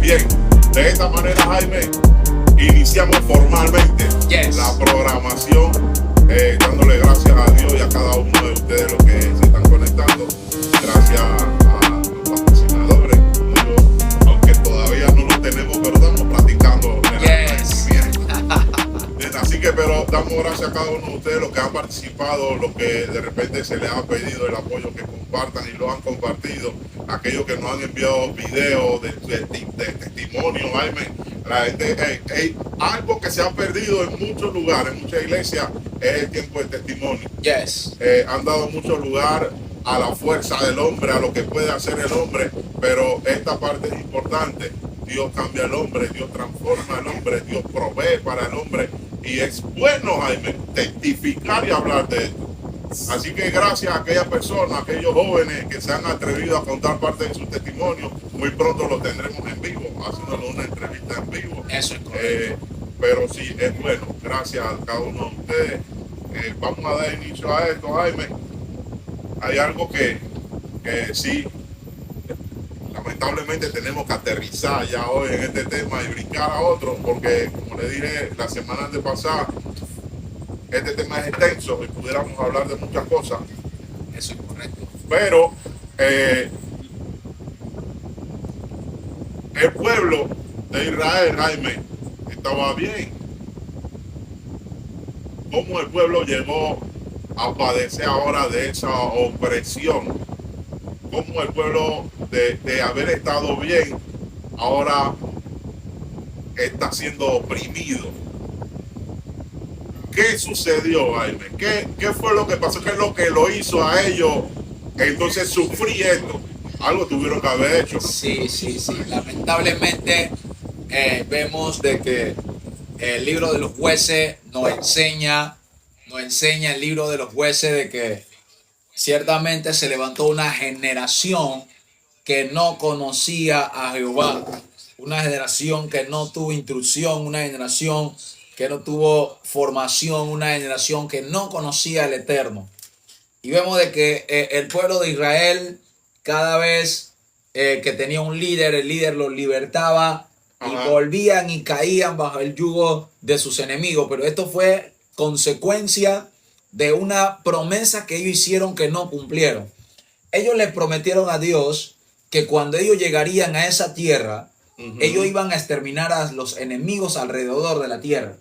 Bien, de esta manera, Jaime, iniciamos formalmente la programación, dándole gracias a Dios y a cada uno de ustedes los que se están conectando. Gracias a los patrocinadores, aunque todavía no los tenemos, pero estamos practicando el agradecimiento. Así que, pero damos gracias a cada uno de ustedes, los que han participado, los que de repente se les ha pedido el apoyo, que compartan y lo han compartido, aquellos que nos han enviado videos de testimonio, Jaime. La gente, algo que se ha perdido en muchos lugares, en muchas iglesias, es el tiempo de testimonio. Han dado mucho lugar a la fuerza del hombre, a lo que puede hacer el hombre, pero esta parte es importante. Dios cambia al hombre, Dios transforma al hombre, Dios provee para el hombre, y es bueno, Jaime, testificar y hablar de esto. Así que gracias a aquellas personas, a aquellos jóvenes que se han atrevido a contar parte de su testimonio. Muy pronto lo tendremos en vivo, haciéndolo una entrevista en vivo. Eso es correcto. Pero sí, es bueno. Gracias a cada uno de ustedes. Vamos a dar inicio a esto, Jaime. Hay algo que sí, lamentablemente tenemos que aterrizar ya hoy en este tema y brincar a otro, porque como le dije la semana antepasada, este tema es extenso y pudiéramos hablar de muchas cosas. Eso es correcto. Pero el pueblo de Israel, Jaime, estaba bien. ¿Cómo el pueblo llegó a padecer ahora de esa opresión? ¿Cómo el pueblo de haber estado bien ahora está siendo oprimido? ¿Qué sucedió, Jaime? ¿Qué fue lo que pasó? ¿Qué es lo que lo hizo a ellos entonces sufrir esto? Algo tuvieron que haber hecho. Sí. Lamentablemente vemos de que el libro de los jueces nos enseña el libro de los jueces de que ciertamente se levantó una generación que no conocía a Jehová, una generación que no tuvo instrucción, una generación que no tuvo formación, una generación que no conocía al Eterno. Y vemos de que el pueblo de Israel, cada vez que tenía un líder, el líder los libertaba y volvían y caían bajo el yugo de sus enemigos. Pero esto fue consecuencia de una promesa que ellos hicieron que no cumplieron. Ellos le prometieron a Dios que cuando ellos llegarían a esa tierra, ellos iban a exterminar a los enemigos alrededor de la tierra.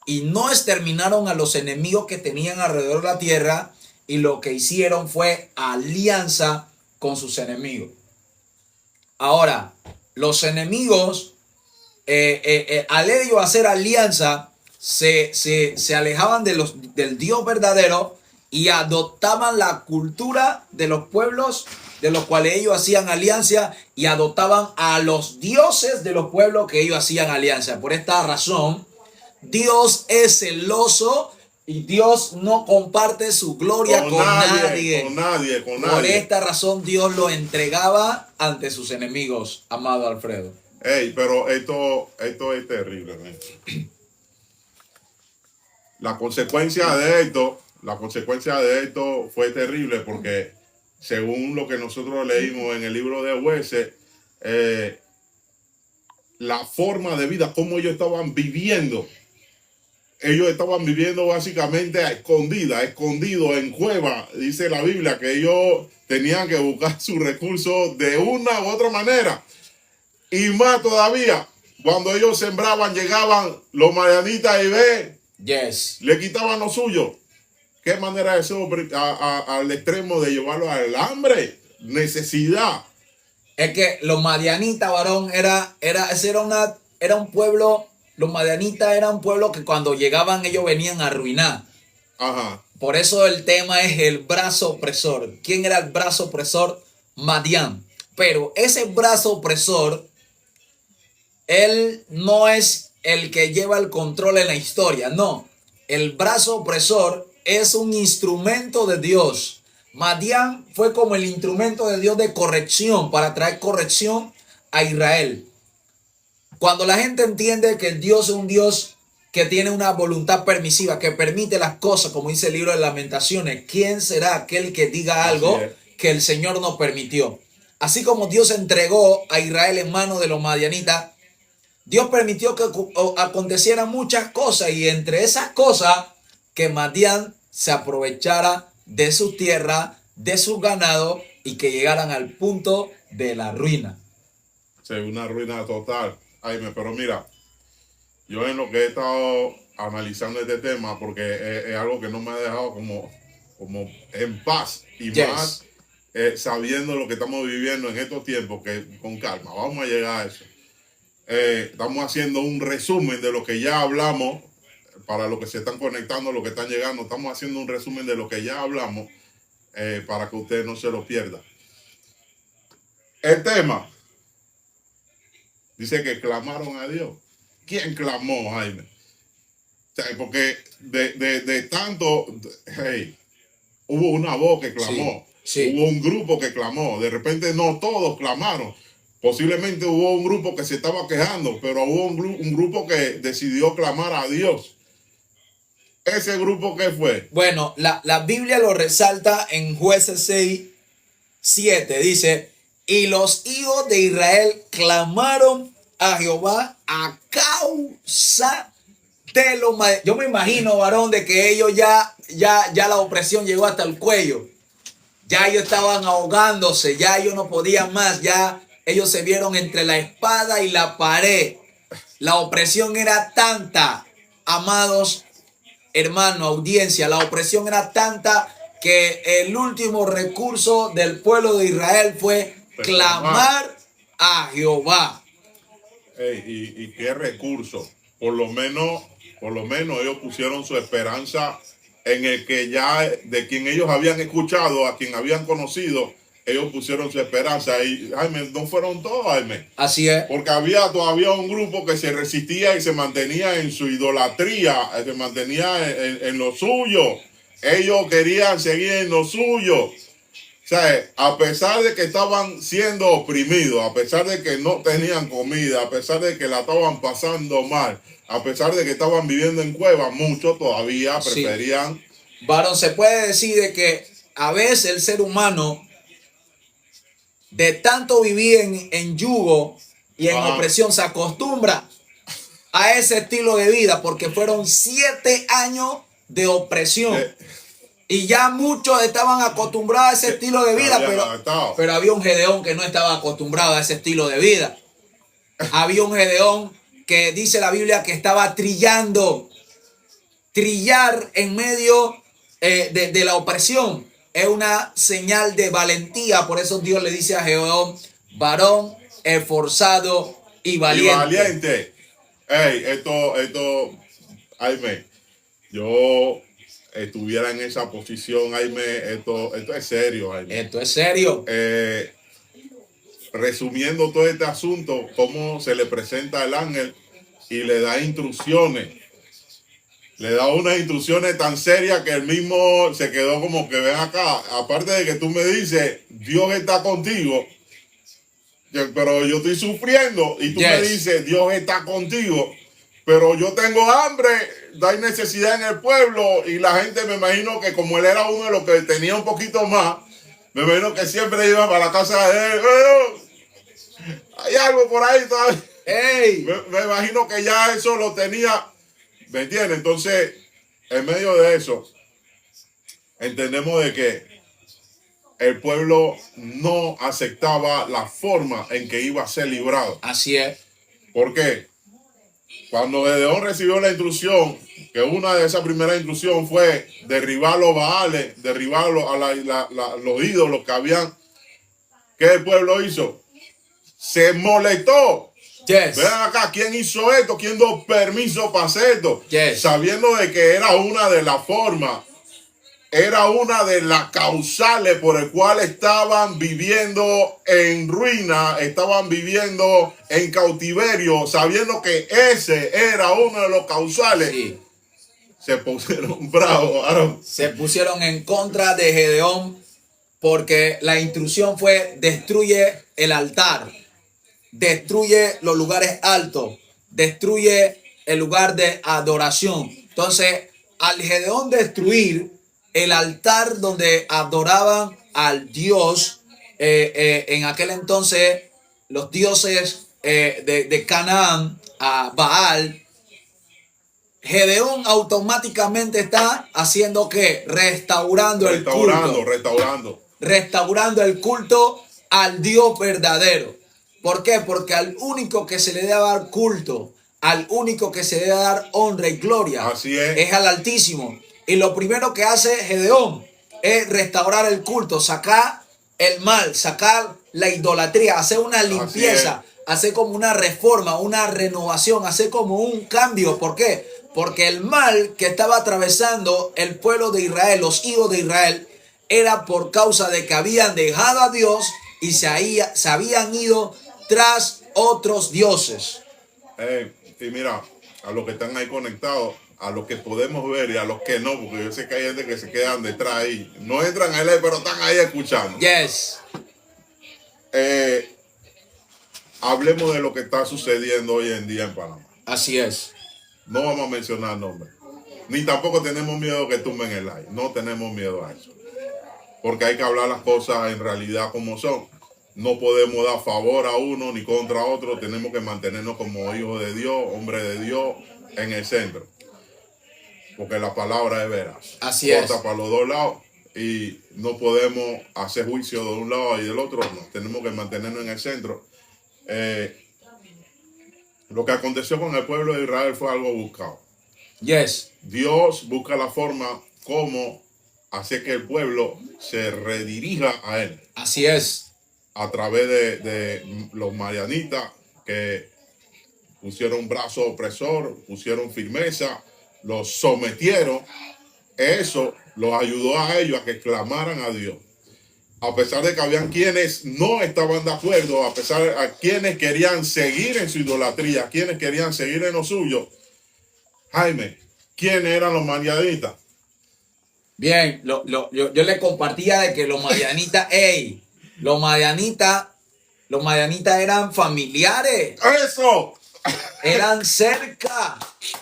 Y no exterminaron a los enemigos que tenían alrededor de la tierra, y lo que hicieron fue alianza con sus enemigos. Ahora, los enemigos, al ellos hacer alianza, se alejaban del Dios verdadero y adoptaban la cultura de los pueblos de los cuales ellos hacían alianza, y adoptaban a los dioses de los pueblos que ellos hacían alianza. Por esta razón, Dios es celoso y Dios no comparte su gloria con nadie. Por esta razón Dios lo entregaba ante sus enemigos, amado Alfredo. Pero esto es terrible, ¿no? La consecuencia de esto fue terrible, porque según lo que nosotros leímos en el libro de Jueces, la forma de vida, cómo ellos estaban viviendo básicamente a escondidas, escondidos en cuevas. Dice la Biblia que ellos tenían que buscar sus recursos de una u otra manera. Y más todavía, cuando ellos sembraban, llegaban los madianitas y le quitaban lo suyo. ¿Qué manera de eso al extremo de llevarlo al hambre? Necesidad. Es que los madianitas, varón, era un pueblo. Los madianitas eran un pueblo que cuando llegaban ellos venían a arruinar. Por eso el tema es el brazo opresor. ¿Quién era el brazo opresor? Madián. Pero ese brazo opresor, él no es el que lleva el control en la historia. No, el brazo opresor es un instrumento de Dios. Madián fue como el instrumento de Dios de corrección, para traer corrección a Israel. Cuando la gente entiende que el Dios es un Dios que tiene una voluntad permisiva, que permite las cosas, como dice el libro de Lamentaciones, ¿quién será aquel que diga algo que el Señor no permitió? así como Dios entregó a Israel en manos de los madianitas, Dios permitió que acontecieran muchas cosas, y entre esas cosas, que Madián se aprovechara de su tierra, de sus ganados, y que llegaran al punto de la ruina. Sí, una ruina total. Jaime, pero mira, yo en lo que he estado analizando este tema, porque es algo que no me ha dejado como en paz, y más sabiendo lo que estamos viviendo en estos tiempos, que con calma, vamos a llegar a eso. Estamos haciendo un resumen de lo que ya hablamos, para los que se están conectando, los que están llegando, estamos haciendo un resumen de lo que ya hablamos, para que usted no se lo pierda. El tema dice que clamaron a Dios. ¿Quién clamó, Jaime? O sea, porque de tanto, hey, hubo una voz que clamó, sí. Hubo un grupo que clamó, de repente no todos clamaron, posiblemente hubo un grupo que se estaba quejando, pero hubo un grupo que decidió clamar a Dios. ¿Ese grupo qué fue? Bueno, la Biblia lo resalta en Jueces 6:7, dice: y los hijos de Israel clamaron a Jehová a causa de los madianitas. Yo me imagino, varón, de que ellos ya la opresión llegó hasta el cuello. Ya ellos estaban ahogándose, ya ellos no podían más, ya ellos se vieron entre la espada y la pared. La opresión era tanta, amados hermanos, audiencia, la opresión era tanta que el último recurso del pueblo de Israel fue clamar a Jehová. ¿Y qué recurso? Por lo menos ellos pusieron su esperanza en el que ya, de quien ellos habían escuchado, a quien habían conocido, ellos pusieron su esperanza. Y Jaime, no fueron todos, Jaime. Así es. Porque había todavía un grupo que se resistía y se mantenía en su idolatría, se mantenía en lo suyo. Ellos querían seguir en lo suyo. O sea, a pesar de que estaban siendo oprimidos, a pesar de que no tenían comida, a pesar de que la estaban pasando mal, a pesar de que estaban viviendo en cuevas, muchos todavía preferían. Sí. Varón, se puede decir de que a veces el ser humano, de tanto vivir en yugo y en opresión, se acostumbra a ese estilo de vida, porque fueron 7 años de opresión. Y ya muchos estaban acostumbrados a ese estilo de vida, pero había un Gedeón que no estaba acostumbrado a ese estilo de vida. Había un Gedeón que dice la Biblia que estaba trillar en medio de la opresión. Es una señal de valentía. Por eso Dios le dice a Gedeón: varón esforzado y valiente. Hey, esto, Jaime, yo estuviera en esa posición, Jaime, esto es serio, Jaime. Esto es serio. Resumiendo todo este asunto, cómo se le presenta el ángel y le da instrucciones. Le da unas instrucciones tan serias que él mismo se quedó como que: ven acá, aparte de que tú me dices, Dios está contigo, pero yo estoy sufriendo, y tú me dices, Dios está contigo, pero yo tengo hambre, hay necesidad en el pueblo, y la gente, me imagino que como él era uno de los que tenía un poquito más, me imagino que siempre iba para la casa de él. Hay algo por ahí todavía. Hey. Me imagino que ya eso lo tenía, ¿me entiendes? Entonces, en medio de eso, entendemos de que el pueblo no aceptaba la forma en que iba a ser librado. Así es. ¿Por qué? Cuando Gedeón recibió la instrucción, que una de esas primeras instrucciones fue derribar los baales, derribar los ídolos que habían, ¿qué el pueblo hizo? Se molestó. Vean acá, ¿quién hizo esto? ¿Quién dio permiso para hacer esto? Sabiendo de que era una de las formas, era una de las causales por el cual estaban viviendo en ruina, estaban viviendo en cautiverio, sabiendo que ese era uno de los causales. Sí. Se pusieron bravos, Aaron. Se pusieron en contra de Gedeón, porque la instrucción fue: destruye el altar, destruye los lugares altos, destruye el lugar de adoración. Entonces, al Gedeón destruir el altar donde adoraban al Dios en aquel entonces los dioses de Canaán, a Baal, Gedeón automáticamente está haciendo ¿qué? Restaurando el culto. Restaurando el culto al Dios verdadero. ¿Por qué? Porque al único que se le debe dar culto, al único que se debe dar honra y gloria, así es al Altísimo. Y lo primero que hace Gedeón es restaurar el culto, sacar el mal, sacar la idolatría, hacer una limpieza, hacer como una reforma, una renovación, hacer como un cambio. ¿Por qué? Porque el mal que estaba atravesando el pueblo de Israel, los hijos de Israel, era por causa de que habían dejado a Dios y se habían ido tras otros dioses. Y mira, a los que están ahí conectados, a los que podemos ver y a los que no, porque yo sé que hay gente que se quedan detrás ahí, no entran a leer, pero están ahí escuchando. Yes. Hablemos de lo que está sucediendo hoy en día en Panamá. Así es. No vamos a mencionar nombres, ni tampoco tenemos miedo que tumben el like. No tenemos miedo a eso, porque hay que hablar las cosas en realidad como son. No podemos dar favor a uno ni contra otro. Tenemos que mantenernos como hijos de Dios, hombres de Dios, en el centro. Porque la palabra es veraz. Así es. Corta para los dos lados y no podemos hacer juicio de un lado y del otro. No, tenemos que mantenernos en el centro. Lo que aconteció con el pueblo de Israel fue algo buscado. Yes. Dios busca la forma como hacer que el pueblo se redirija a él. Así es. A través de los madianitas que pusieron brazo opresor, pusieron firmeza, los sometieron. Eso los ayudó a ellos a que clamaran a Dios. A pesar de que habían quienes no estaban de acuerdo, a pesar de quienes querían seguir en su idolatría, quienes querían seguir en lo suyo. Jaime, ¿quiénes eran los madianitas? Bien, yo le compartía de que los madianitas, los madianitas eran familiares. ¡Eso! Eran cerca.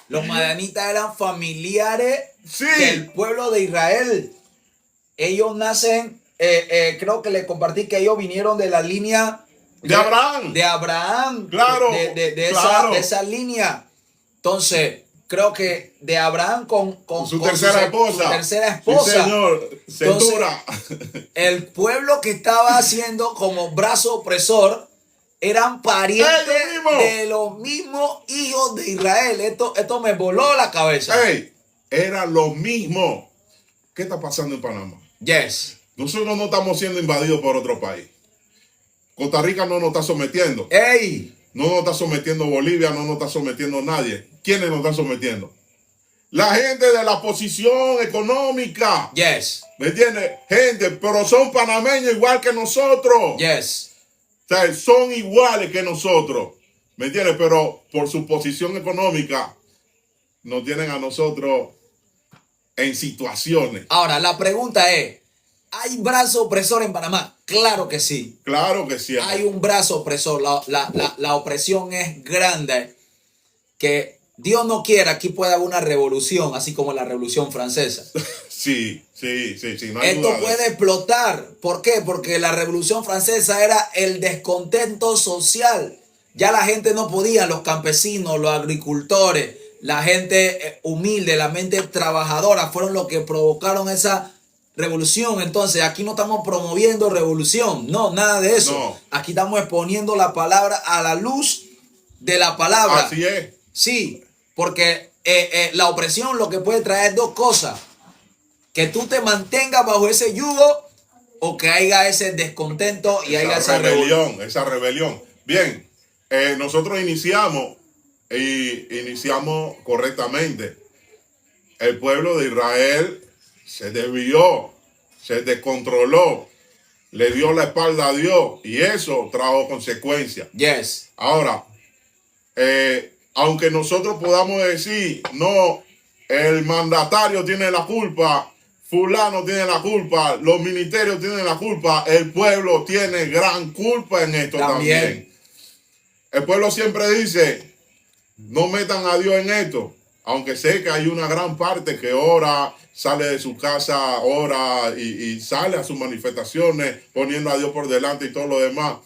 Los madianitas eran familiares del pueblo de Israel. Ellos nacen, creo que le compartí que ellos vinieron de la línea de Abraham. De Abraham. Claro. De esa línea. Entonces, creo que de Abraham con su tercera esposa. Sí, señor. Centura. Entonces, el pueblo que estaba haciendo como brazo opresor eran parientes de los mismos hijos de Israel. Esto me voló la cabeza. Era lo mismo. ¿Qué está pasando en Panamá? Yes. Nosotros no estamos siendo invadidos por otro país. Costa Rica no nos está sometiendo. No nos está sometiendo Bolivia, no nos está sometiendo nadie. ¿Quiénes nos están sometiendo? La gente de la posición económica. Yes. ¿Me entiendes? Gente, pero son panameños igual que nosotros. Yes. O sea, son iguales que nosotros. ¿Me entiendes? Pero por su posición económica nos tienen a nosotros en situaciones. Ahora, la pregunta es, ¿hay brazo opresor en Panamá? Claro que sí. Claro que sí. Hay un brazo opresor. La opresión es grande. Que Dios no quiera, aquí puede haber una revolución, así como la Revolución Francesa. Sí. No hay Esto duda puede explotar. ¿Por qué? Porque la Revolución Francesa era el descontento social. Ya la gente no podía, los campesinos, los agricultores, la gente humilde, la mente trabajadora, fueron los que provocaron esa revolución. Entonces, aquí no estamos promoviendo revolución. No, nada de eso. No. Aquí estamos exponiendo la palabra a la luz de la palabra. Así es. Sí, porque la opresión lo que puede traer dos cosas. Que tú te mantengas bajo ese yugo o que haya ese descontento y haya esa rebelión. Bien, nosotros iniciamos correctamente. El pueblo de Israel se desvió, se descontroló, le dio la espalda a Dios y eso trajo consecuencias. Yes. Ahora, aunque nosotros podamos decir, no, el mandatario tiene la culpa, fulano tiene la culpa, los ministerios tienen la culpa, el pueblo tiene gran culpa en esto también. El pueblo siempre dice, no metan a Dios en esto. Aunque sé que hay una gran parte que ora, sale de su casa, ora y sale a sus manifestaciones poniendo a Dios por delante y todo lo demás.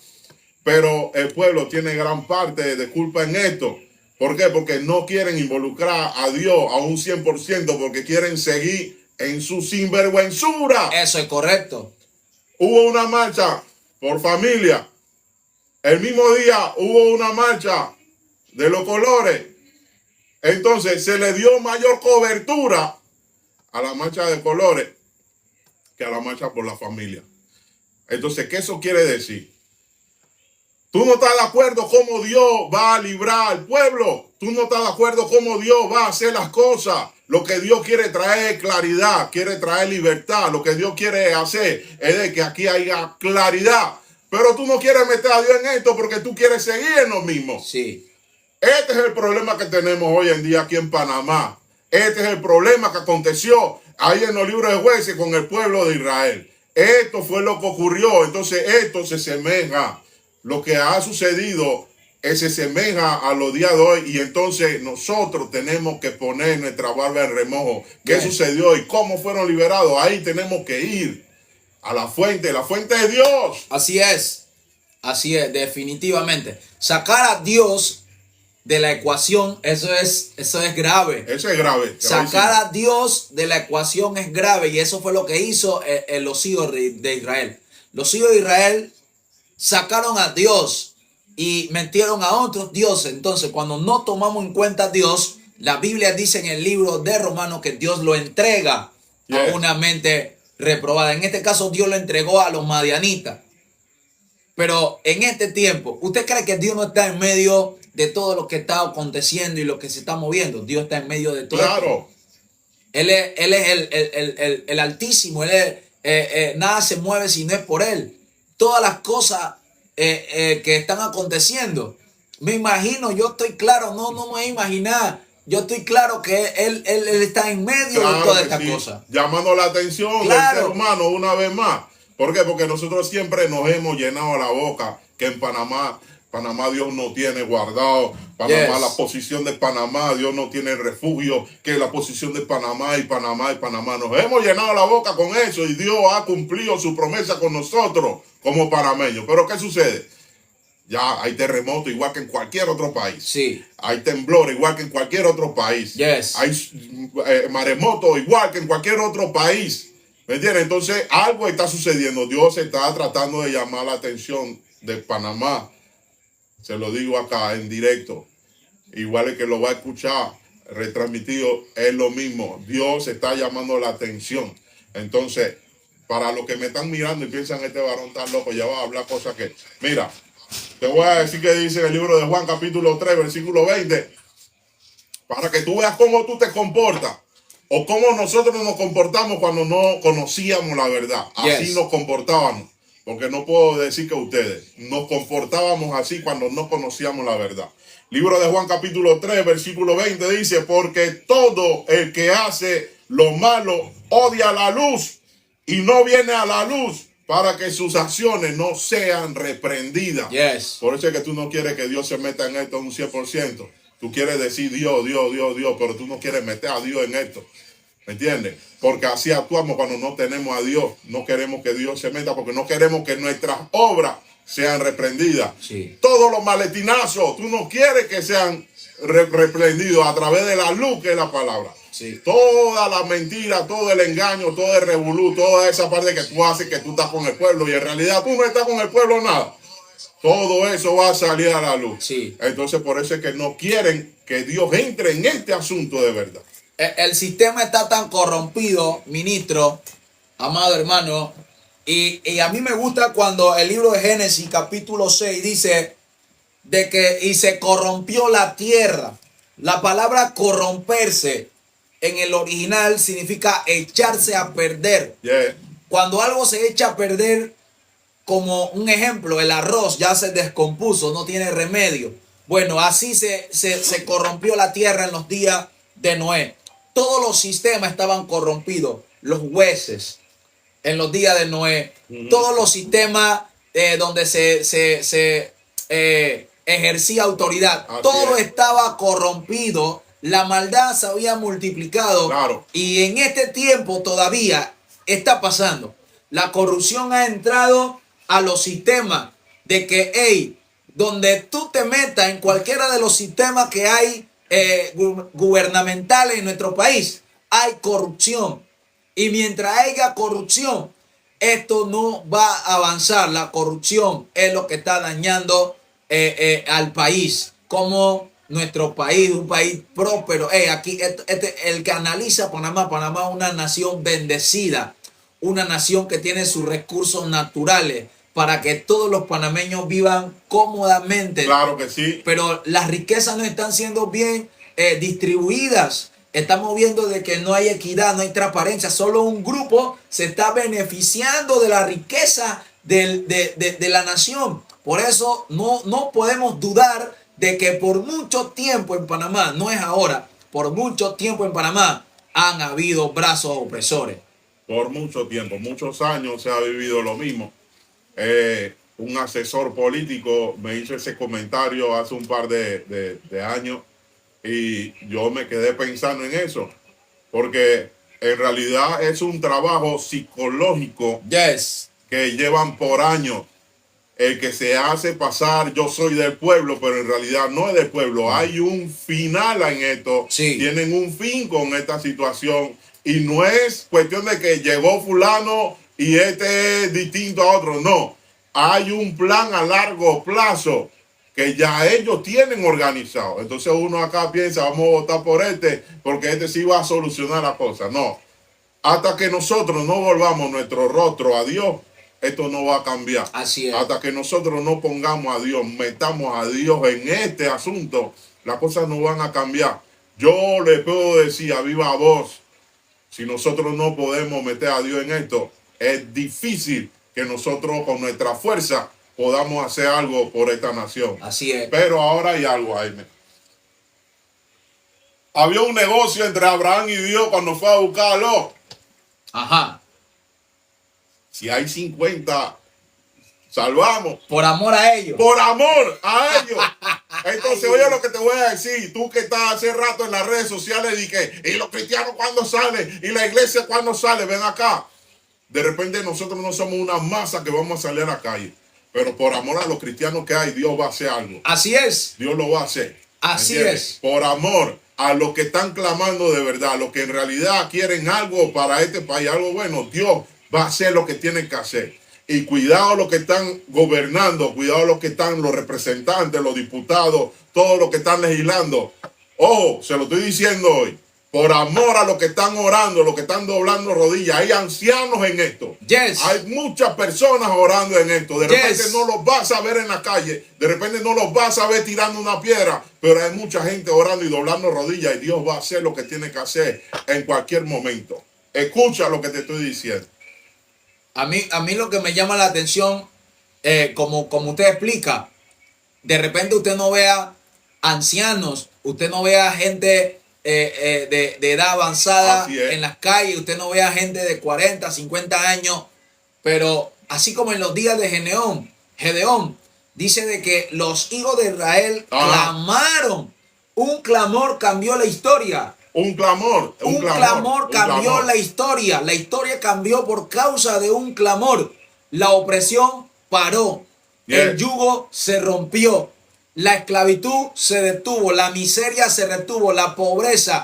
Pero el pueblo tiene gran parte de culpa en esto. ¿Por qué? Porque no quieren involucrar a Dios a un 100% porque quieren seguir en su sinvergüenzura. Eso es correcto. Hubo una marcha por familia. El mismo día hubo una marcha de los colores. Entonces se le dio mayor cobertura a la marcha de colores que a la marcha por la familia. Entonces, ¿qué eso quiere decir? Tú no estás de acuerdo cómo Dios va a librar al pueblo. Tú no estás de acuerdo cómo Dios va a hacer las cosas. Lo que Dios quiere traer es claridad, quiere traer libertad. Lo que Dios quiere hacer es de que aquí haya claridad. Pero tú no quieres meter a Dios en esto porque tú quieres seguir en lo mismo. Sí. Este es el problema que tenemos hoy en día aquí en Panamá. Este es el problema que aconteció ahí en los libros de Jueces con el pueblo de Israel. Esto fue lo que ocurrió. Entonces esto se semeja. Lo que ha sucedido se semeja a los días de hoy. Y entonces nosotros tenemos que poner nuestra barba en remojo. ¿Qué sucedió y cómo fueron liberados? Ahí tenemos que ir a la fuente de Dios. Así es, definitivamente. Sacar a Dios de la ecuación, eso es grave. Eso es grave. Sacar a Dios de la ecuación es grave y eso fue lo que hizo los hijos de Israel. Los hijos de Israel sacaron a Dios y metieron a otros dioses. Entonces, cuando no tomamos en cuenta a Dios, la Biblia dice en el libro de Romanos que Dios lo entrega a una mente reprobada. En este caso, Dios lo entregó a los madianitas. Pero en este tiempo, ¿usted cree que Dios no está en medio de todo lo que está aconteciendo y lo que se está moviendo? Dios está en medio de todo. Claro. Él es el Altísimo. Nada se mueve si no es por Él. Todas las cosas que están aconteciendo. Me imagino, yo estoy claro, no me voy a imaginar. Yo estoy claro que Él está en medio de toda esta cosa. Llamando la atención del ser humano una vez más. ¿Por qué? Porque nosotros siempre nos hemos llenado la boca que en Panamá Dios no tiene guardado. Panamá, la posición de Panamá, Dios no tiene refugio. Que la posición de Panamá y Panamá. Nos hemos llenado la boca con eso y Dios ha cumplido su promesa con nosotros como panameños. Pero ¿qué sucede? Ya hay terremotos igual que en cualquier otro país. Sí. Hay temblor igual que en cualquier otro país. Hay maremotos igual que en cualquier otro país. ¿Me entiendes? Entonces algo está sucediendo. Dios está tratando de llamar la atención de Panamá. Se lo digo acá en directo. Igual el que lo va a escuchar retransmitido es lo mismo. Dios está llamando la atención. Entonces, para los que me están mirando y piensan este varón tan loco, ya va a hablar cosas que... Mira, te voy a decir que dice en el libro de Juan capítulo 3, versículo 20. Para que tú veas cómo tú te comportas. O cómo nosotros nos comportamos cuando no conocíamos la verdad. Así nos comportábamos. Porque no puedo decir que ustedes nos comportábamos así cuando no conocíamos la verdad. Libro de Juan capítulo 3, versículo 20 dice, porque todo el que hace lo malo odia la luz y no viene a la luz para que sus acciones no sean reprendidas. Por eso es que tú no quieres que Dios se meta en esto un 100%. Tú quieres decir Dios, pero tú no quieres meter a Dios en esto. ¿Me entiendes? Porque así actuamos cuando no tenemos a Dios. No queremos que Dios se meta porque no queremos que nuestras obras sean reprendidas. Sí. Todos los maletinazos, tú no quieres que sean reprendidos a través de la luz que es la palabra. Sí. Toda la mentira, todo el engaño, todo el revolú, toda esa parte que tú haces que tú estás con el pueblo y en realidad tú no estás con el pueblo nada. Todo eso va a salir a la luz. Sí. Entonces por eso es que no quieren que Dios entre en este asunto de verdad. El sistema está tan corrompido, ministro, amado hermano, y a mí me gusta cuando el libro de Génesis capítulo 6 dice de que y se corrompió la tierra. La palabra corromperse en el original significa echarse a perder. Cuando algo se echa a perder, como un ejemplo, el arroz ya se descompuso, no tiene remedio. Bueno, así se corrompió la tierra en los días de Noé. Todos los sistemas estaban corrompidos. Los jueces en los días de Noé. Todos los sistemas donde se ejercía autoridad. Todo estaba corrompido la maldad se había multiplicado. Claro. Y en este tiempo todavía está pasando. La corrupción ha entrado a los sistemas de que, hey, donde tú te metas en cualquiera de los sistemas que hay gubernamentales en nuestro país, hay corrupción. Y mientras haya corrupción, esto no va a avanzar. La corrupción es lo que está dañando al país. Como nuestro país, un país próspero. Aquí, el que analiza Panamá, Panamá es una nación bendecida. Una nación que tiene sus recursos naturales para que todos los panameños vivan cómodamente. Claro que sí. Pero las riquezas no están siendo bien distribuidas. Estamos viendo de que no hay equidad, no hay transparencia. Solo un grupo se está beneficiando de la riqueza de la nación. Por eso no podemos dudar de que por mucho tiempo en Panamá, no es ahora, por mucho tiempo en Panamá han habido brazos opresores. Por mucho tiempo, muchos años se ha vivido lo mismo. Un asesor político me hizo ese comentario hace un par de años y yo me quedé pensando en eso, porque en realidad es un trabajo psicológico que llevan por años. El que se hace pasar, yo soy del pueblo, pero en realidad no es del pueblo. Hay un final en esto. Sí. Tienen un fin con esta situación. Y no es cuestión de que llegó fulano y este es distinto a otro. No. Hay un plan a largo plazo que ya ellos tienen organizado. Entonces uno acá piensa, vamos a votar por este, porque este sí va a solucionar la cosa. No. Hasta que nosotros no volvamos nuestro rostro a Dios, esto no va a cambiar. Así es. Hasta que nosotros no pongamos a Dios, metamos a Dios en este asunto, las cosas no van a cambiar. Yo le puedo decir a viva voz, si nosotros no podemos meter a Dios en esto, es difícil que nosotros con nuestra fuerza podamos hacer algo por esta nación. Así es. Pero ahora hay algo, Jaime. Había un negocio entre Abraham y Dios cuando fue a buscarlo. Ajá. Si hay 50, salvamos. Por amor a ellos. Por amor a ellos. Entonces, oye lo que te voy a decir. Tú que estás hace rato en las redes sociales y los cristianos cuando salen y la iglesia cuando sale, ven acá. De repente nosotros no somos una masa que vamos a salir a la calle. Pero por amor a los cristianos que hay, Dios va a hacer algo. Así es. Dios lo va a hacer. Así es. Por amor a los que están clamando de verdad, los que en realidad quieren algo para este país, algo bueno, Dios va a hacer lo que tienen que hacer. Y cuidado los que están gobernando, cuidado los que están los representantes, los diputados, todos los que están legislando. Ojo, se lo estoy diciendo hoy. Por amor a los que están orando, los que están doblando rodillas. Hay ancianos en esto. Yes. Hay muchas personas orando en esto. De repente no los vas a ver en la calle. De repente no los vas a ver tirando una piedra. Pero hay mucha gente orando y doblando rodillas. Y Dios va a hacer lo que tiene que hacer en cualquier momento. Escucha lo que te estoy diciendo. A mí lo que me llama la atención, como usted explica, de repente usted no vea ancianos, usted no vea gente de edad avanzada en las calles, usted no vea gente de 40, 50 años, pero así como en los días de Gedeón, dice de que los hijos de Israel clamaron, un clamor cambió la historia. Un clamor cambió la historia. La historia cambió por causa de un clamor. La opresión paró. El yugo se rompió. La esclavitud se detuvo. La miseria se retuvo. La pobreza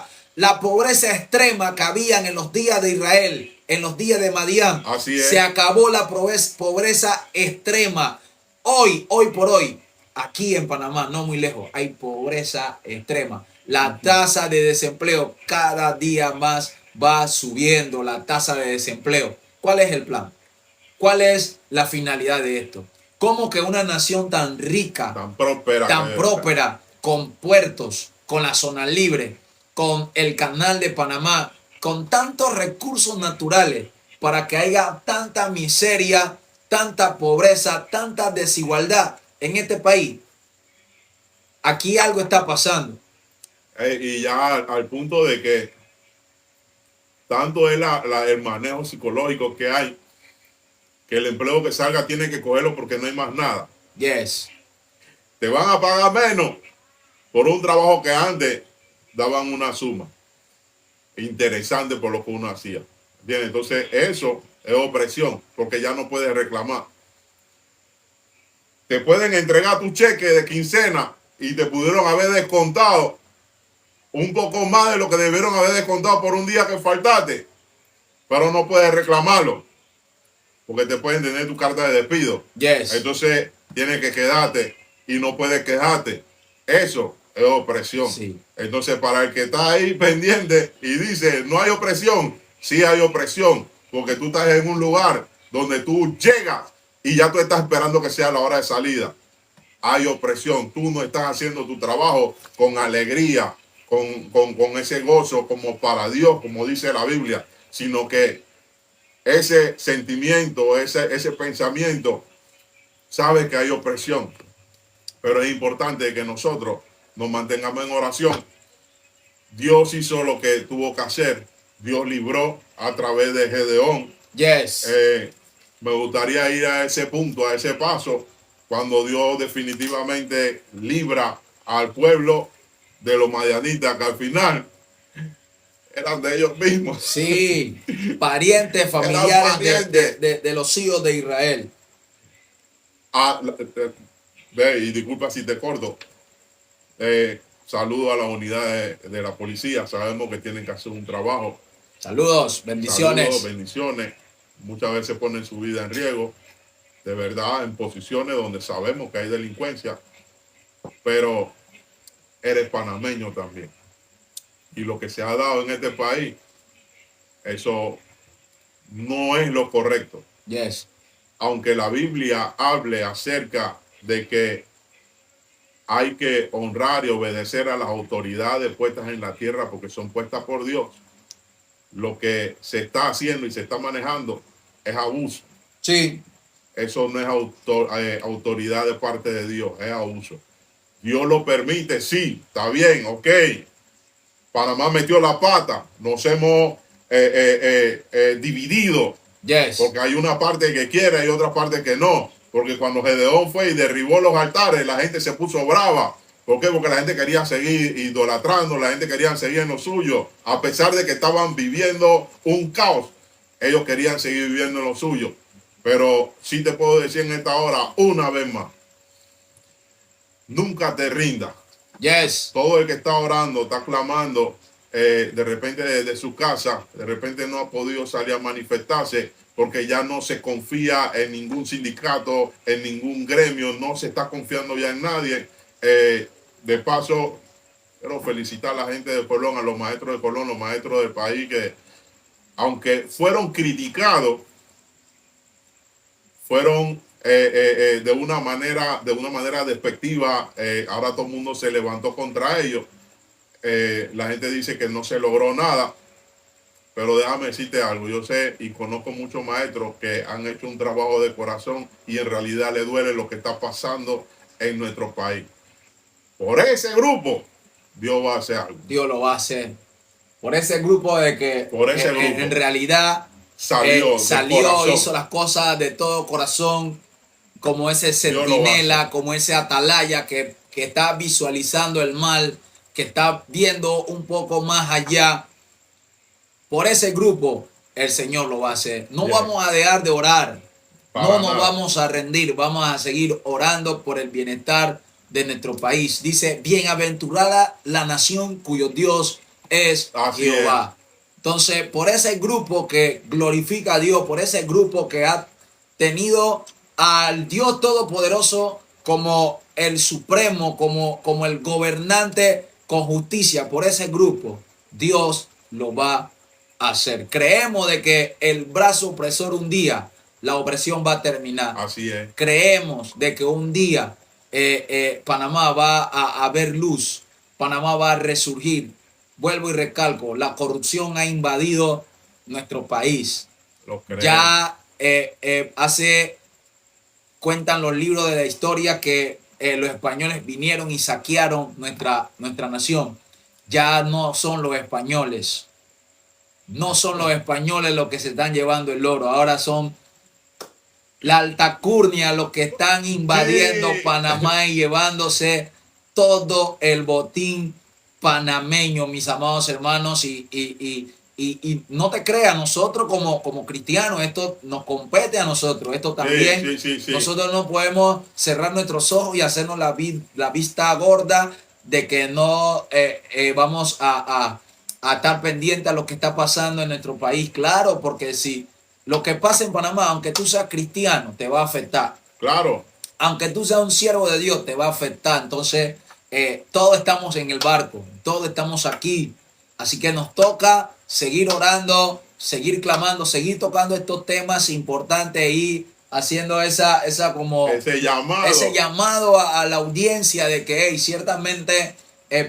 extrema que habían en los días de Israel, en los días de Madián. Así es. Se acabó la pobreza extrema. Hoy por hoy, aquí en Panamá, no muy lejos, hay pobreza extrema. La tasa de desempleo cada día más va subiendo, la tasa de desempleo. ¿Cuál es el plan? ¿Cuál es la finalidad de esto? ¿Cómo que una nación tan rica, tan próspera, con puertos, con la zona libre, con el canal de Panamá, con tantos recursos naturales, para que haya tanta miseria, tanta pobreza, tanta desigualdad en este país? Aquí algo está pasando. Y ya al punto de que tanto es el manejo psicológico que hay, que el empleo que salga tiene que cogerlo porque no hay más nada. Yes. Te van a pagar menos por un trabajo que antes daban una suma interesante por lo que uno hacía. ¿Entiendes? Entonces eso es opresión, porque ya no puedes reclamar. Te pueden entregar tu cheque de quincena y te pudieron haber descontado un poco más de lo que debieron haber descontado por un día que faltaste, pero no puedes reclamarlo, porque te pueden tener tu carta de despido. Yes. Entonces tienes que quedarte y no puedes quejarte. Eso es opresión. Sí. Entonces, para el que está ahí pendiente y dice, no hay opresión, sí hay opresión, porque tú estás en un lugar donde tú llegas y ya tú estás esperando que sea la hora de salida. Hay opresión. Tú no estás haciendo tu trabajo con alegría, con ese gozo como para Dios, como dice la Biblia, sino que ese sentimiento, ese pensamiento, sabe que hay opresión. Pero es importante que nosotros nos mantengamos en oración. Dios hizo lo que tuvo que hacer. Dios libró a través de Gedeón. Yes. Me gustaría ir a ese punto, a ese paso, cuando Dios definitivamente libra al pueblo de los madianitas, que al final eran de ellos mismos. Sí, parientes, familiares de los hijos de Israel. Y disculpa si te corto. Saludo a las unidades de la policía. Sabemos que tienen que hacer un trabajo. Saludos, bendiciones. Saludos, bendiciones. Muchas veces ponen su vida en riesgo, de verdad, en posiciones donde sabemos que hay delincuencia, pero eres panameño también. Y lo que se ha dado en este país, eso no es lo correcto. Yes. Aunque la Biblia hable acerca de que hay que honrar y obedecer a las autoridades puestas en la tierra porque son puestas por Dios, lo que se está haciendo y se está manejando es abuso. Sí. Eso no es autoridad de parte de Dios, es abuso. Dios lo permite, sí, está bien, ok. Panamá metió la pata, nos hemos dividido. Yes. Porque hay una parte que quiere y otra parte que no. Porque cuando Gedeón fue y derribó los altares, la gente se puso brava. ¿Por qué? Porque la gente quería seguir idolatrando, la gente quería seguir en lo suyo. A pesar de que estaban viviendo un caos, ellos querían seguir viviendo en lo suyo. Pero sí te puedo decir en esta hora, una vez más, nunca te rindas. Yes. Todo el que está orando, está clamando, de repente desde su casa, de repente no ha podido salir a manifestarse porque ya no se confía en ningún sindicato, en ningún gremio, no se está confiando ya en nadie. De paso, quiero felicitar a la gente de Colón, a los maestros de Colón, los maestros del país, que aunque fueron criticados, fueron de una manera despectiva, ahora todo el mundo se levantó contra ellos. La gente dice que no se logró nada, pero déjame decirte algo, yo sé y conozco muchos maestros que han hecho un trabajo de corazón y en realidad le duele lo que está pasando en nuestro país. Por ese grupo, Dios va a hacer algo. Dios lo va a hacer. Por ese grupo de que en realidad salió, hizo las cosas de todo corazón, como ese centinela, como ese atalaya que está visualizando el mal, que está viendo un poco más allá. Por ese grupo, el Señor lo va a hacer. No vamos a dejar de orar. No nos vamos a rendir. Vamos a seguir orando por el bienestar de nuestro país. Dice, bienaventurada la nación cuyo Dios es Jehová. Entonces, por ese grupo que glorifica a Dios, por ese grupo que ha tenido al Dios Todopoderoso como el Supremo, como el gobernante con justicia, por ese grupo, Dios lo va a hacer. Creemos de que el brazo opresor un día, la opresión va a terminar. Así es. Creemos de que un día Panamá va a ver luz, Panamá va a resurgir. Vuelvo y recalco, la corrupción ha invadido nuestro país. Ya cuentan los libros de la historia que los españoles vinieron y saquearon nuestra nación. Ya no son los españoles. No son los españoles los que se están llevando el oro. Ahora son la alcurnia los que están invadiendo Panamá y llevándose todo el botín panameño, mis amados hermanos, y no te creas, nosotros como cristianos, esto nos compete a nosotros, esto también, Sí. nosotros no podemos cerrar nuestros ojos y hacernos la vista gorda de que no vamos a estar pendiente a lo que está pasando en nuestro país, claro, porque si lo que pasa en Panamá, aunque tú seas cristiano, te va a afectar. Claro. Aunque tú seas un siervo de Dios, te va a afectar. Entonces, todos estamos en el barco, todos estamos aquí. Así que nos toca seguir orando, seguir clamando, seguir tocando estos temas importantes y haciendo ese llamado a la audiencia de que hey, ciertamente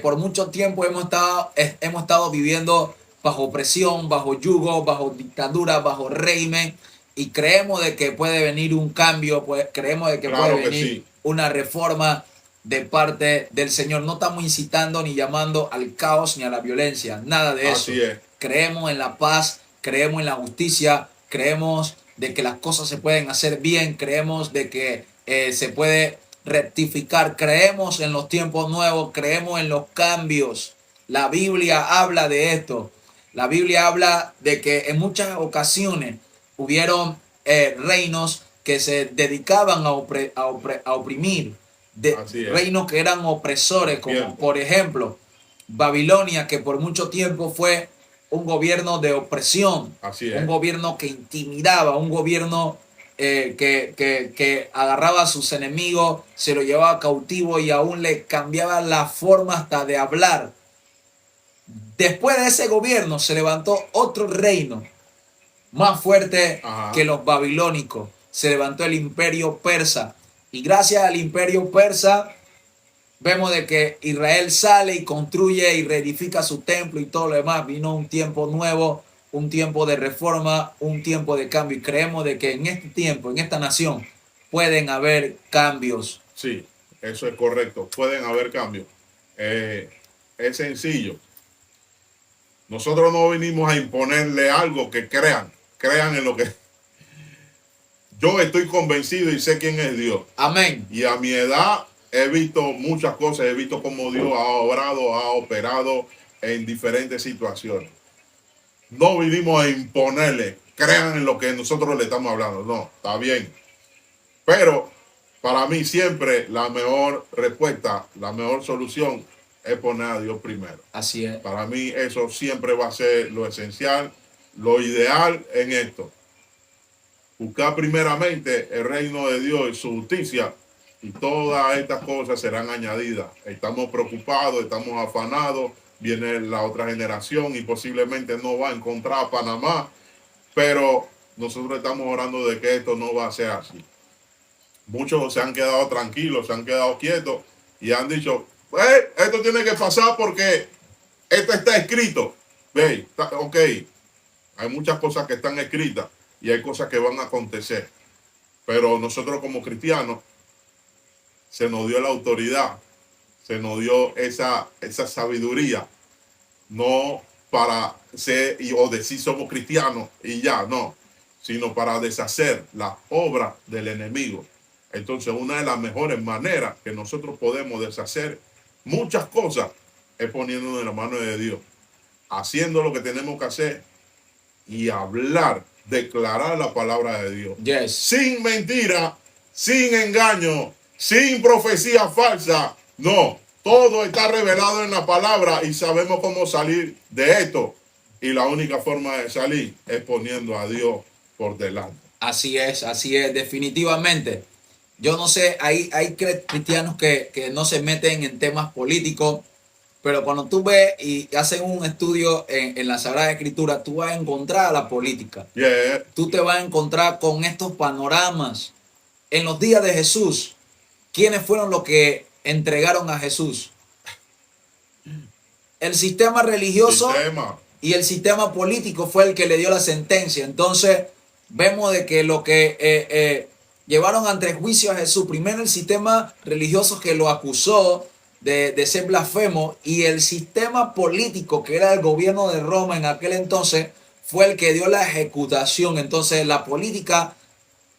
por mucho tiempo hemos estado viviendo bajo presión, bajo yugo, bajo dictadura, bajo régimen, y creemos de que puede venir un cambio, creemos de que claro puede venir una reforma de parte del Señor. No estamos incitando ni llamando al caos ni a la violencia, nada de eso. Así es. Creemos en la paz, creemos en la justicia, creemos de que las cosas se pueden hacer bien, creemos de que se puede rectificar, creemos en los tiempos nuevos, creemos en los cambios. La Biblia habla de esto. La Biblia habla de que en muchas ocasiones hubieron reinos que se dedicaban a oprimir, reinos que eran opresores, como por ejemplo Babilonia, que por mucho tiempo fue un gobierno de opresión, un gobierno que intimidaba, un gobierno que agarraba a sus enemigos, se lo llevaba cautivo y aún le cambiaba la forma hasta de hablar. Después de ese gobierno se levantó otro reino más fuerte que los babilónicos. Se levantó el imperio persa. Y gracias al imperio persa vemos de que Israel sale y construye y reedifica su templo y todo lo demás. Vino un tiempo nuevo, un tiempo de reforma, un tiempo de cambio. Y creemos de que en este tiempo, en esta nación, pueden haber cambios. Sí, eso es correcto. Pueden haber cambios. Es sencillo. Nosotros no vinimos a imponerle algo que crean en lo que... Yo estoy convencido y sé quién es Dios. Amén. Y a mi edad he visto muchas cosas, he visto cómo Dios ha obrado, ha operado en diferentes situaciones. No vinimos a imponerle, crean en lo que nosotros le estamos hablando. No, está bien. Pero para mí siempre la mejor respuesta, la mejor solución es poner a Dios primero. Así es. Para mí eso siempre va a ser lo esencial, lo ideal en esto. Buscar primeramente el reino de Dios y su justicia y todas estas cosas serán añadidas. Estamos preocupados, estamos afanados, viene la otra generación y posiblemente no va a encontrar a Panamá, pero nosotros estamos orando de que esto no va a ser así. Muchos se han quedado tranquilos, se han quedado quietos y han dicho, esto tiene que pasar porque esto está escrito. Ve, ok, hay muchas cosas que están escritas y hay cosas que van a acontecer. Pero nosotros como cristianos se nos dio la autoridad, se nos dio esa sabiduría, no para ser o decir somos cristianos y ya, no, sino para deshacer las obras del enemigo. Entonces una de las mejores maneras que nosotros podemos deshacer muchas cosas es poniéndonos en la mano de Dios, haciendo lo que tenemos que hacer y hablar, declarar la palabra de Dios. Yes. Sin mentira, sin engaño, sin profecía falsa. No, todo está revelado en la palabra y sabemos cómo salir de esto. Y la única forma de salir es poniendo a Dios por delante. Así es, definitivamente. Yo no sé, hay cristianos que no se meten en temas políticos, pero cuando tú ves y hacen un estudio en la Sagrada Escritura, tú vas a encontrar la política. Yeah. Tú te vas a encontrar con estos panoramas. En los días de Jesús, ¿quiénes fueron los que entregaron a Jesús? El sistema religioso y el sistema político fue el que le dio la sentencia. Entonces, vemos de que lo que llevaron ante juicio a Jesús, primero el sistema religioso que lo acusó de ser blasfemo, y el sistema político, que era el gobierno de Roma en aquel entonces, fue el que dio la ejecutación. Entonces la política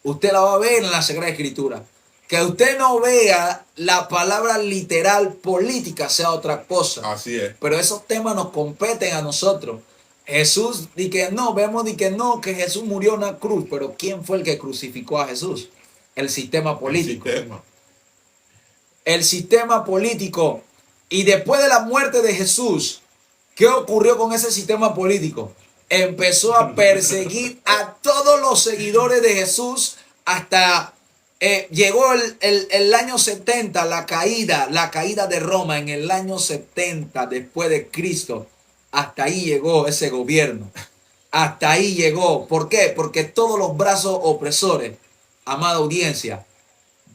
usted la va a ver en la Sagrada Escritura. Que usted no vea la palabra literal política sea otra cosa. Así es. Pero esos temas nos competen a nosotros. Jesús, di que no, vemos di que no, que Jesús murió en una cruz. Pero ¿quién fue el que crucificó a Jesús? El sistema político. El sistema político. Y después de la muerte de Jesús, ¿qué ocurrió con ese sistema político? Empezó a perseguir a todos los seguidores de Jesús hasta llegó el año 70, la caída de Roma en el año 70 después de Cristo. Hasta ahí llegó ese gobierno. Hasta ahí llegó. ¿Por qué? Porque todos los brazos opresores, amada audiencia,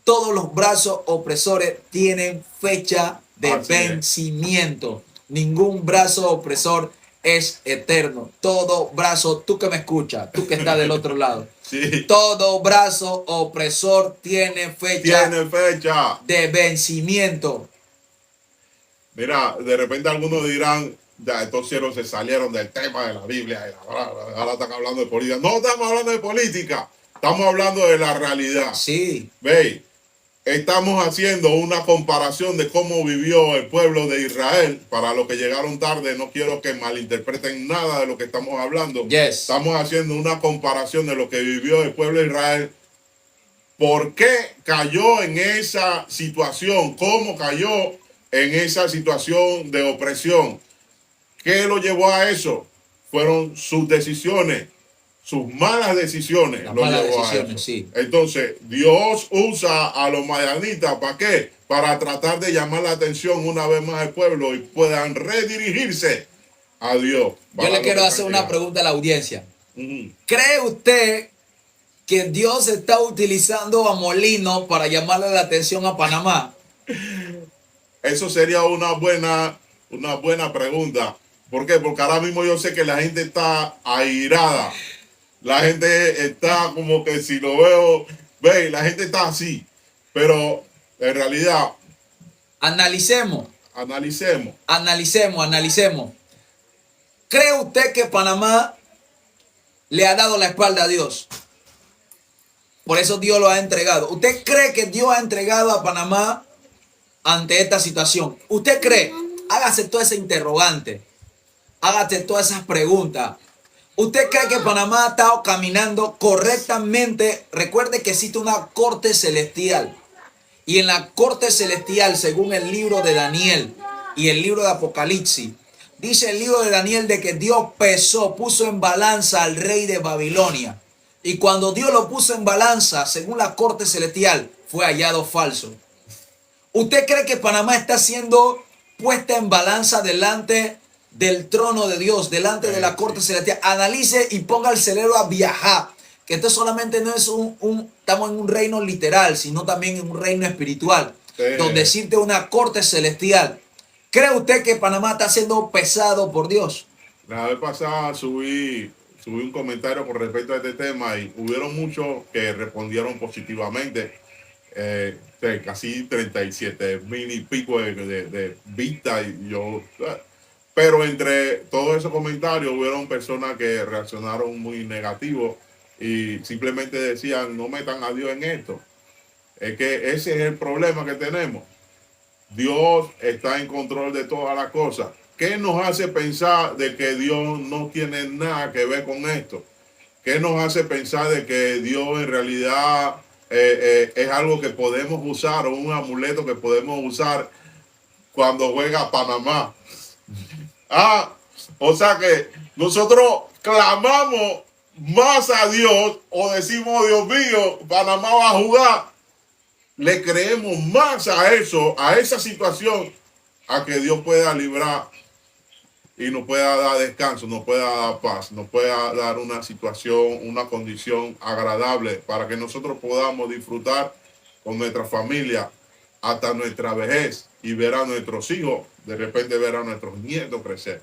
todos los brazos opresores tienen fecha de vencimiento. Ningún brazo opresor es eterno. Todo brazo, tú que me escuchas, tú que estás del otro lado. Sí. Todo brazo opresor tiene fecha de vencimiento. Mira, de repente algunos dirán, ya estos cielos se salieron del tema de la Biblia, ahora están hablando de política. No estamos hablando de política, estamos hablando de la realidad. Sí. Ve, estamos haciendo una comparación de cómo vivió el pueblo de Israel. Para los que llegaron tarde, no quiero que malinterpreten nada de lo que estamos hablando. Yes. Estamos haciendo una comparación de lo que vivió el pueblo de Israel. ¿Por qué cayó en esa situación? ¿Cómo cayó en esa situación de opresión? ¿Qué lo llevó a eso? Fueron sus decisiones. Sus malas decisiones Las lo malas llevó decisiones, a eso. sí. Entonces, Dios usa a los madianitas, ¿para qué? Para tratar de llamar la atención una vez más al pueblo y puedan redirigirse a Dios. Yo le quiero hacer una pregunta a la audiencia. ¿Cree usted que Dios está utilizando a Molino para llamarle la atención a Panamá? Eso sería una buena pregunta. ¿Por qué? Porque ahora mismo yo sé que la gente está airada. La gente está como que si lo veo, ve, la gente está así. Pero en realidad, analicemos. ¿Cree usted que Panamá le ha dado la espalda a Dios? Por eso Dios lo ha entregado. ¿Usted cree que Dios ha entregado a Panamá ante esta situación? ¿Usted cree? Hágase toda esa interrogante. Hágase todas esas preguntas. ¿Usted cree que Panamá ha estado caminando correctamente? Recuerde que existe una corte celestial. Y en la corte celestial, según el libro de Daniel y el libro de Apocalipsis, dice el libro de Daniel de que Dios puso en balanza al rey de Babilonia. Y cuando Dios lo puso en balanza, según la corte celestial, fue hallado falso. ¿Usted cree que Panamá está siendo puesta en balanza delante del trono de Dios, delante de la corte celestial? Analice y ponga el cerebro a viajar. Que esto solamente no es estamos en un reino literal, sino también en un reino espiritual, donde existe una corte celestial. ¿Cree usted que Panamá está siendo pesado por Dios? La vez pasada subí un comentario con respecto a este tema y hubieron muchos que respondieron positivamente. Casi 37,000 y pico de vistas. Pero entre todos esos comentarios hubieron personas que reaccionaron muy negativos y simplemente decían, no metan a Dios en esto. Es que ese es el problema que tenemos. Dios está en control de todas las cosas. ¿Qué nos hace pensar de que Dios no tiene nada que ver con esto? ¿Qué nos hace pensar de que Dios en realidad es algo que podemos usar o un amuleto que podemos usar cuando juega Panamá? O sea que nosotros clamamos más a Dios o decimos, Dios mío, Panamá va a jugar. Le creemos más a eso, a esa situación, a que Dios pueda librar y nos pueda dar descanso, nos pueda dar paz, nos pueda dar una situación, una condición agradable para que nosotros podamos disfrutar con nuestra familia hasta nuestra vejez y ver a nuestros hijos, de repente ver a nuestros nietos crecer.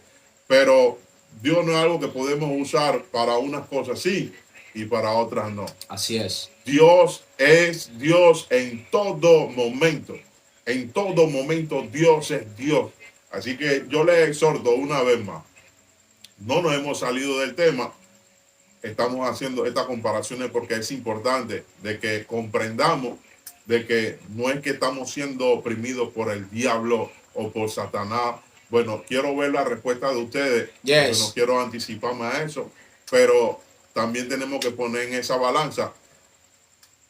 Pero Dios no es algo que podemos usar para unas cosas sí y para otras no. Así es. Dios es Dios en todo momento. En todo momento Dios es Dios. Así que yo les exhorto una vez más. No nos hemos salido del tema. Estamos haciendo estas comparaciones porque es importante de que comprendamos de que no es que estamos siendo oprimidos por el diablo o por Satanás. Bueno, quiero ver la respuesta de ustedes, porque no quiero anticiparme a eso, pero también tenemos que poner en esa balanza.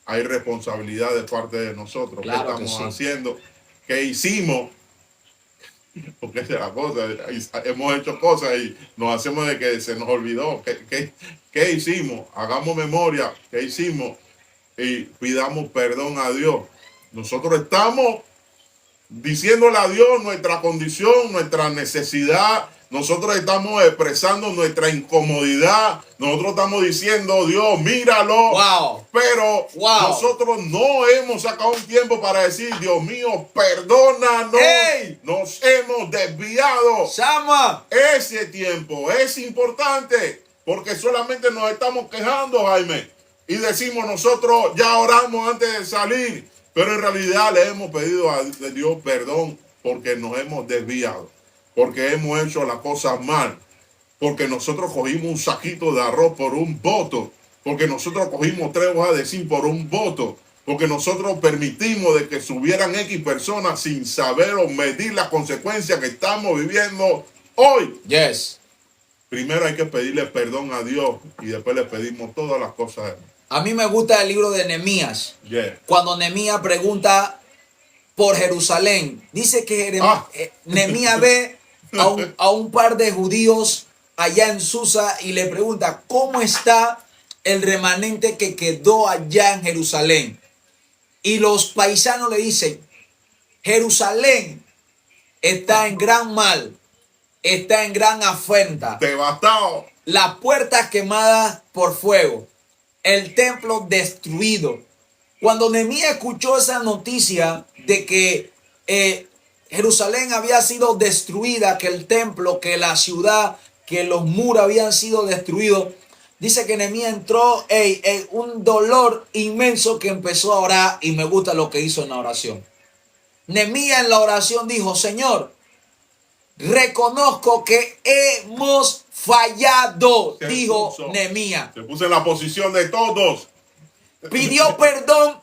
Hay responsabilidad de parte de nosotros. Claro, ¿qué estamos haciendo? ¿Qué hicimos? Porque esa es la cosa. Hemos hecho cosas y nos hacemos de que se nos olvidó. ¿Qué hicimos? Hagamos memoria. ¿Qué hicimos? Y pidamos perdón a Dios. Nosotros estamos diciéndole a Dios nuestra condición, nuestra necesidad. Nosotros estamos expresando nuestra incomodidad. Nosotros estamos diciendo, Dios, míralo. Wow. Pero nosotros no hemos sacado un tiempo para decir, Dios mío, perdónanos. ¡Ey! Nos hemos desviado. ¡Sama! Ese tiempo es importante porque solamente nos estamos quejando, Jaime. Y decimos, nosotros ya oramos antes de salir. Pero en realidad le hemos pedido a Dios perdón porque nos hemos desviado. Porque hemos hecho las cosas mal. Porque nosotros cogimos un saquito de arroz por un voto. Porque nosotros cogimos 3 hojas de zinc por un voto. Porque nosotros permitimos de que subieran X personas sin saber o medir las consecuencias que estamos viviendo hoy. Yes. Primero hay que pedirle perdón a Dios y después le pedimos todas las cosas. A mí me gusta el libro de Nehemías. Yeah. Cuando Nehemías pregunta por Jerusalén, dice que Nehemías ve a un par de judíos allá en Susa y le pregunta, ¿cómo está el remanente que quedó allá en Jerusalén? Y los paisanos le dicen, Jerusalén está en gran mal, está en gran afrenta. Devastado. Las puertas quemadas por fuego, el templo destruido. Cuando Nehemías escuchó esa noticia de que Jerusalén había sido destruida, que el templo, que la ciudad, que los muros habían sido destruidos, dice que Nehemías entró en un dolor inmenso que empezó a orar, y me gusta lo que hizo en la oración. Nehemías en la oración dijo, Señor, reconozco que hemos fallado, dijo Nehemías. Se puso en la posición de todos. Pidió perdón.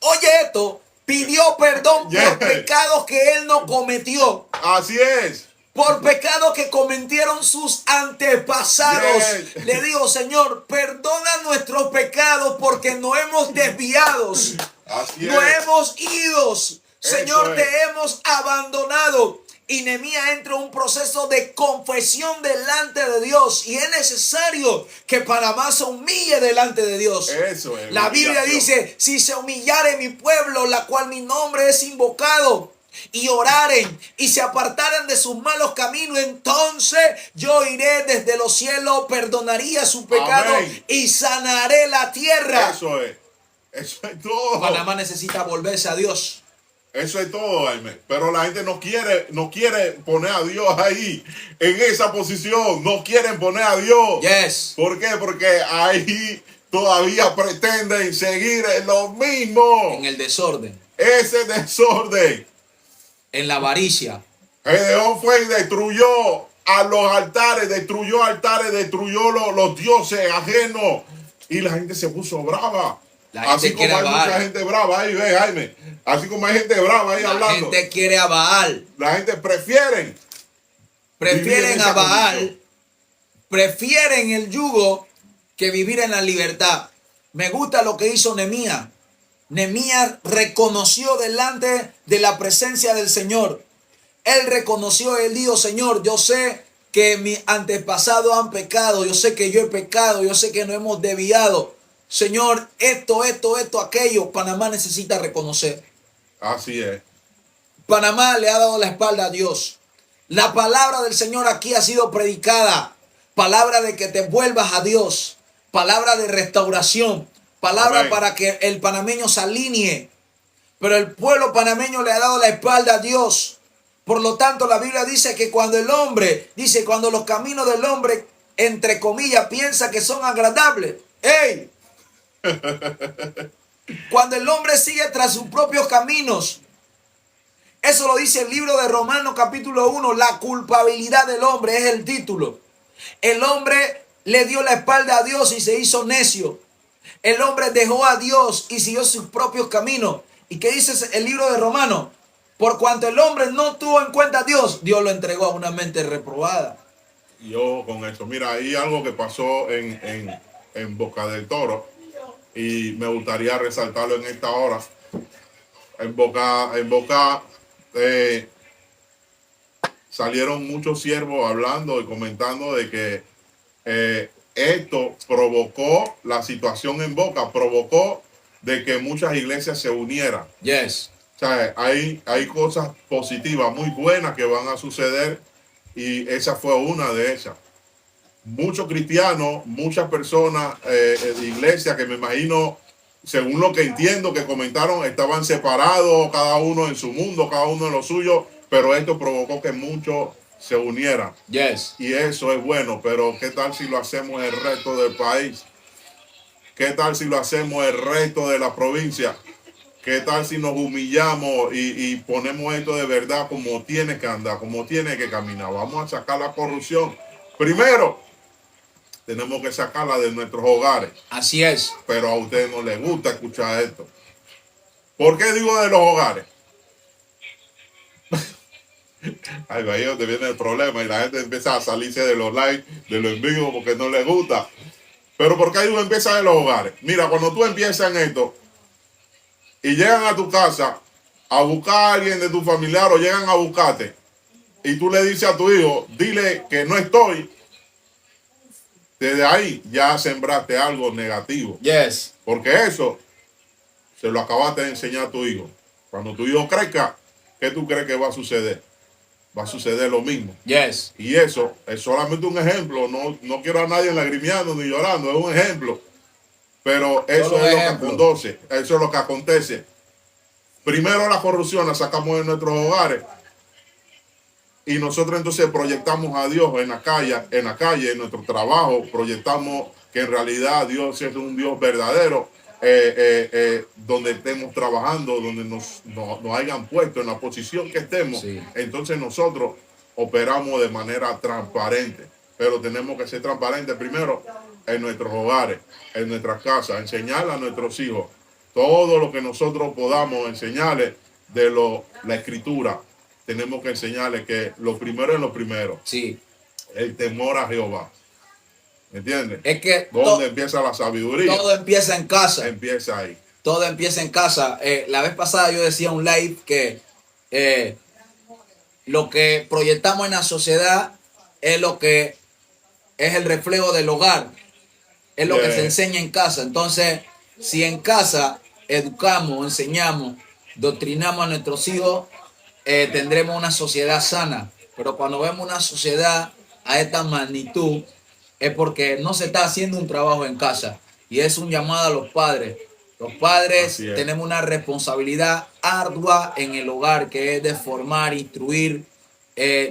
Oye esto, pidió perdón por pecados que él no cometió. Así es. Por pecados que cometieron sus antepasados. Le digo, Señor, perdona nuestros pecados porque nos hemos desviado. Nos hemos ido. Señor, te hemos abandonado. Y Nehemías entra en un proceso de confesión delante de Dios. Y es necesario que Panamá se humille delante de Dios. Eso es. La Biblia dice, si se humillare mi pueblo, la cual mi nombre es invocado, y oraren y se apartaren de sus malos caminos, entonces yo iré desde los cielos, perdonaría su pecado y sanaré la tierra. Eso es. Eso es todo. Panamá necesita volverse a Dios. Eso es todo, Jaime. Pero la gente no quiere poner a Dios ahí, en esa posición. No quieren poner a Dios. Yes. ¿Por qué? Porque ahí todavía pretenden seguir en lo mismo. En el desorden. Ese desorden. En la avaricia. Gedeón fue y destruyó a los altares, destruyó los dioses ajenos. Y la gente se puso brava. Así como hay mucha gente brava ahí, ve, Jaime. Así como hay gente brava ahí hablando. La gente quiere a Baal. La gente prefieren a Baal. Prefieren el yugo que vivir en la libertad. Me gusta lo que hizo Nehemías. Nehemías reconoció delante de la presencia del Señor. Él reconoció, él dijo, Señor, yo sé que mis antepasados han pecado. Yo sé que yo he pecado. Yo sé que nos hemos desviado. Señor, esto, aquello. Panamá necesita reconocer. Así es. Panamá le ha dado la espalda a Dios. La palabra del Señor aquí ha sido predicada. Palabra de que te vuelvas a Dios. Palabra de restauración. Palabra para que el panameño se alinee. Pero el pueblo panameño le ha dado la espalda a Dios. Por lo tanto, la Biblia dice que cuando los caminos del hombre, entre comillas, piensa que son agradables. ¡Ey! Cuando el hombre sigue tras sus propios caminos, eso lo dice el libro de Romanos capítulo 1, la culpabilidad del hombre es el título. El hombre le dio la espalda a Dios y se hizo necio. El hombre dejó a Dios y siguió sus propios caminos. ¿Y qué dice el libro de Romanos? Por cuanto el hombre no tuvo en cuenta a Dios, Dios lo entregó a una mente reprobada. Yo con eso, mira, hay algo que pasó en Boca del Toro y me gustaría resaltarlo en esta hora. En Boca salieron muchos siervos hablando y comentando de que esto provocó la situación en Boca, provocó de que muchas iglesias se unieran. Yes. O sea, hay cosas positivas, muy buenas que van a suceder y esa fue una de ellas. Muchos cristianos, muchas personas de iglesia que me imagino, según lo que entiendo que comentaron, estaban separados, cada uno en su mundo, cada uno en lo suyo, pero esto provocó que muchos se unieran. Yes. Y eso es bueno, pero ¿qué tal si lo hacemos el resto del país? ¿Qué tal si lo hacemos el resto de la provincia? ¿Qué tal si nos humillamos y ponemos esto de verdad como tiene que andar, como tiene que caminar? Vamos a sacar la corrupción. Primero, tenemos que sacarla de nuestros hogares. Así es. Pero a ustedes no les gusta escuchar esto. ¿Por qué digo de los hogares? Ahí es donde viene el problema y la gente empieza a salirse de los likes, de los en vivo porque no les gusta. Pero ¿por qué digo empieza de los hogares? Mira, cuando tú empiezas en esto y llegan a tu casa a buscar a alguien de tu familiar o llegan a buscarte y tú le dices a tu hijo, dile que no estoy, desde ahí ya sembraste algo negativo. Yes. Porque eso se lo acabaste de enseñar a tu hijo. Cuando tu hijo crezca, ¿qué tú crees que va a suceder? Va a suceder lo mismo. Yes. Y eso es solamente un ejemplo. No quiero a nadie lagrimeando ni llorando, es un ejemplo. Pero eso es lo que conduce, eso es lo que acontece. Primero la corrupción la sacamos de nuestros hogares. Y nosotros entonces proyectamos a Dios en la calle, en nuestro trabajo, proyectamos que en realidad Dios es un Dios verdadero, donde estemos trabajando, donde nos hayan puesto en la posición que estemos. Sí. Entonces nosotros operamos de manera transparente, pero tenemos que ser transparentes primero en nuestros hogares, en nuestras casas, enseñarle a nuestros hijos todo lo que nosotros podamos enseñarles de la escritura. Tenemos que enseñarles que lo primero es lo primero. Sí. El temor a Jehová. ¿Me entiendes? Es que ¿Dónde empieza la sabiduría? Todo empieza en casa. Empieza ahí. Todo empieza en casa. La vez pasada yo decía un live que lo que proyectamos en la sociedad es lo que es el reflejo del hogar. Es lo que se enseña en casa. Entonces, si en casa educamos, enseñamos, doctrinamos a nuestros hijos, tendremos una sociedad sana. Pero cuando vemos una sociedad a esta magnitud, es porque no se está haciendo un trabajo en casa. Y es un llamado a los padres. Los padres tenemos una responsabilidad ardua en el hogar, que es de formar, instruir,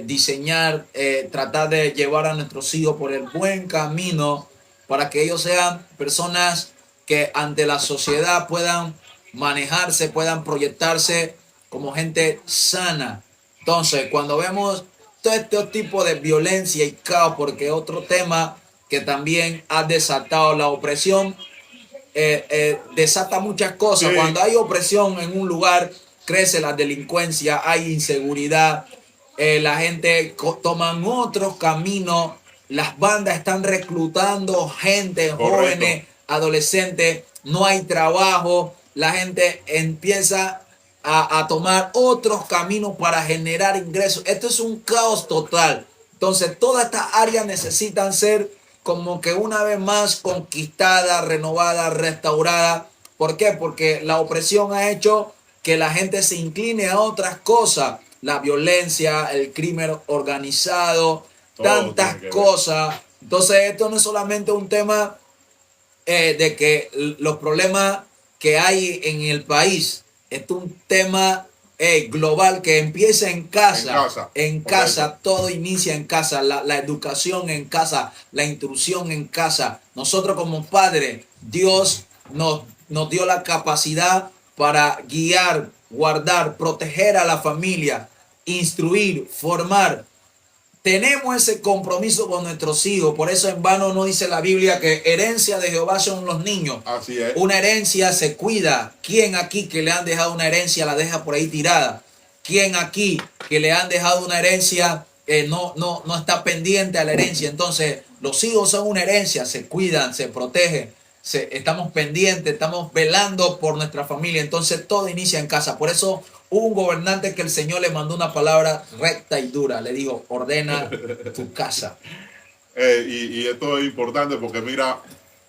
diseñar, tratar de llevar a nuestros hijos por el buen camino para que ellos sean personas que ante la sociedad puedan manejarse, puedan proyectarse como gente sana. Entonces, cuando vemos todo este tipo de violencia y caos, porque otro tema que también ha desatado la opresión, desata muchas cosas. Sí. Cuando hay opresión en un lugar, crece la delincuencia, hay inseguridad, la gente toman otros caminos, las bandas están reclutando gente, jóvenes, adolescentes, no hay trabajo, la gente empieza a tomar otros caminos para generar ingresos. Esto es un caos total. Entonces, todas estas áreas necesitan ser como que una vez más conquistada, renovada, restaurada. ¿Por qué? Porque la opresión ha hecho que la gente se incline a otras cosas. La violencia, el crimen organizado, tantas cosas. Entonces esto no es solamente un tema de que los problemas que hay en el país. Esto es un tema global que empieza en casa. En casa, todo inicia en casa. La educación en casa, la instrucción en casa. Nosotros como padres, Dios nos dio la capacidad para guiar, guardar, proteger a la familia, instruir, formar. tenemos ese compromiso con nuestros hijos. Por eso en vano no dice la Biblia que herencia de Jehová son los niños. Así es. Una herencia se cuida. ¿Quién aquí que le han dejado una herencia la deja por ahí tirada? ¿Quién aquí que le han dejado una herencia no está pendiente a la herencia? Entonces, los hijos son una herencia, se cuidan, se protegen, estamos pendientes, estamos velando por nuestra familia. Entonces, todo inicia en casa. Por eso, hubo un gobernante que el Señor le mandó una palabra recta y dura. Le dijo, ordena tu casa. Y esto es importante porque mira,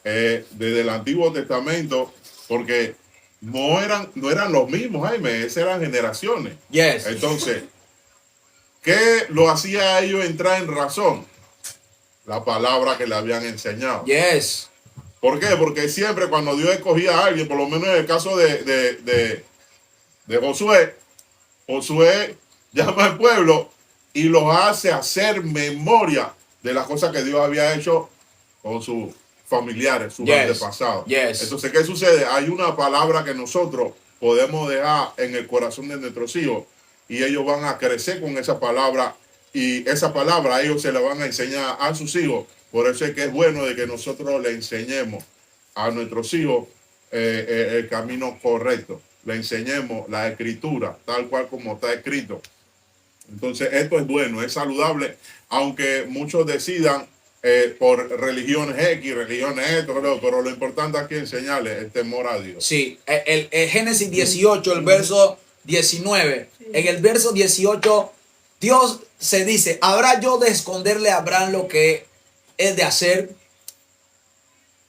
desde el Antiguo Testamento, porque no eran los mismos, Jaime, esas eran generaciones. Yes. Entonces, ¿qué lo hacía a ellos entrar en razón? La palabra que le habían enseñado. Yes. ¿Por qué? Porque siempre cuando Dios escogía a alguien, por lo menos en el caso de Josué, Josué llama al pueblo y los hace hacer memoria de las cosas que Dios había hecho con sus familiares, sus antepasados. Yes. Entonces, ¿qué sucede? Hay una palabra que nosotros podemos dejar en el corazón de nuestros hijos y ellos van a crecer con esa palabra y esa palabra ellos se la van a enseñar a sus hijos. Por eso es que es bueno de que nosotros le enseñemos a nuestros hijos el camino correcto. Le enseñemos la escritura, tal cual como está escrito. Entonces, esto es bueno, es saludable, aunque muchos decidan por religiones X, religiones esto, pero lo importante aquí es enseñarles el temor a Dios. Sí, el Génesis 18, el verso 19. En el verso 18, Dios se dice, ¿habrá yo de esconderle a Abraham lo que es de hacer?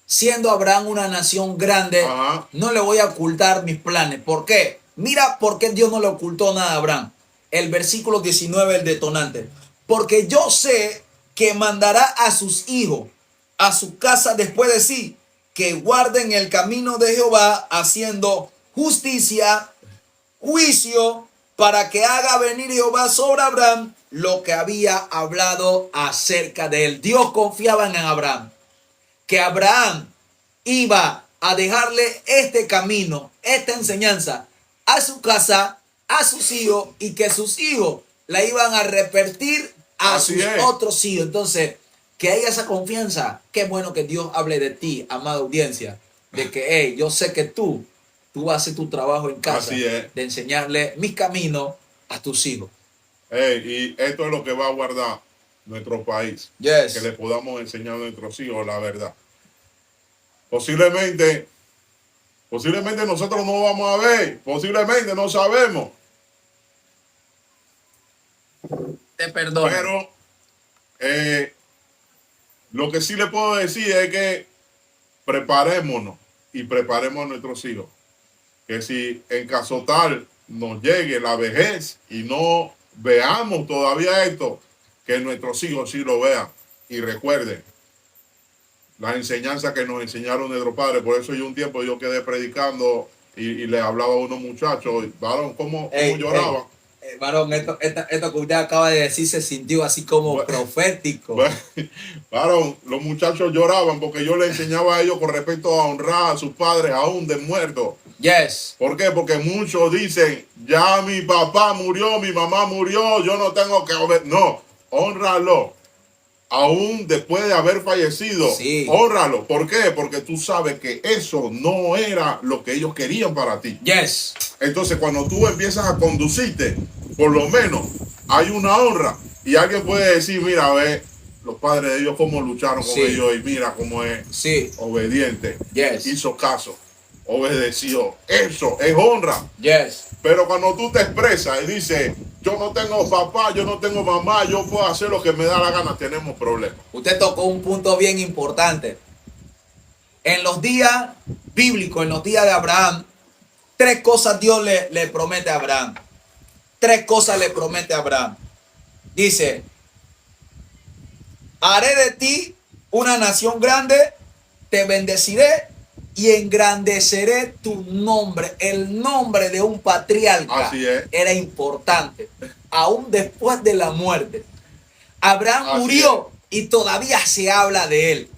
Siendo Abraham una nación grande, no le voy a ocultar mis planes. ¿Por qué? Mira por qué Dios no le ocultó nada a Abraham. El versículo 19, el detonante. Porque yo sé que mandará a sus hijos, a su casa después de sí, que guarden el camino de Jehová, haciendo justicia, juicio, para que haga venir Jehová sobre Abraham lo que había hablado acerca de él. Dios confiaba en Abraham, que Abraham iba a dejarle este camino, esta enseñanza a su casa, a sus hijos, y que sus hijos la iban a repetir a sus otros hijos. Entonces, que haya esa confianza. Qué bueno que Dios hable de ti, amada audiencia, de que, hey, yo sé que tú vas a hacer tu trabajo en casa, de enseñarle mis caminos a tus hijos. Y esto es lo que va a guardar nuestro país. Yes. Que le podamos enseñar a nuestros hijos la verdad. Posiblemente nosotros no vamos a ver, posiblemente no sabemos. Te perdono. Pero lo que sí le puedo decir es que preparémonos y preparemos a nuestros hijos. Que si en caso tal nos llegue la vejez y no veamos todavía esto, que nuestros hijos sí lo vean y recuerden las enseñanzas que nos enseñaron nuestros padres. Por eso yo un tiempo yo quedé predicando y le hablaba a unos muchachos, varón, cómo lloraban. Varón, esto que usted acaba de decir se sintió así como profético. Varón, los muchachos lloraban porque yo les enseñaba a ellos con respecto a honrar a sus padres aún de muertos. Yes. ¿Por qué? Porque muchos dicen, ya mi papá murió, mi mamá murió, yo no tengo que obedecer. No, hónralo. Aún después de haber fallecido, hónralo. ¿Por qué? Porque tú sabes que eso no era lo que ellos querían para ti. Yes. Entonces, cuando tú empiezas a conducirte, por lo menos hay una honra. Y alguien puede decir, mira, ve, los padres de ellos cómo lucharon con ellos y mira cómo es obediente. Yes. Hizo caso, obedeció. Eso es honra. Yes. Pero cuando tú te expresas y dices, yo no tengo papá, yo no tengo mamá, yo puedo hacer lo que me da la gana, tenemos problemas. Usted tocó un punto bien importante. En los días bíblicos, en los días de Abraham, 3 cosas Dios le promete a Abraham. 3 cosas le promete a Abraham. Dice, haré de ti una nación grande, te bendeciré y engrandeceré tu nombre. El nombre de un patriarca era importante, aún después de la muerte. Abraham murió y todavía se habla de él.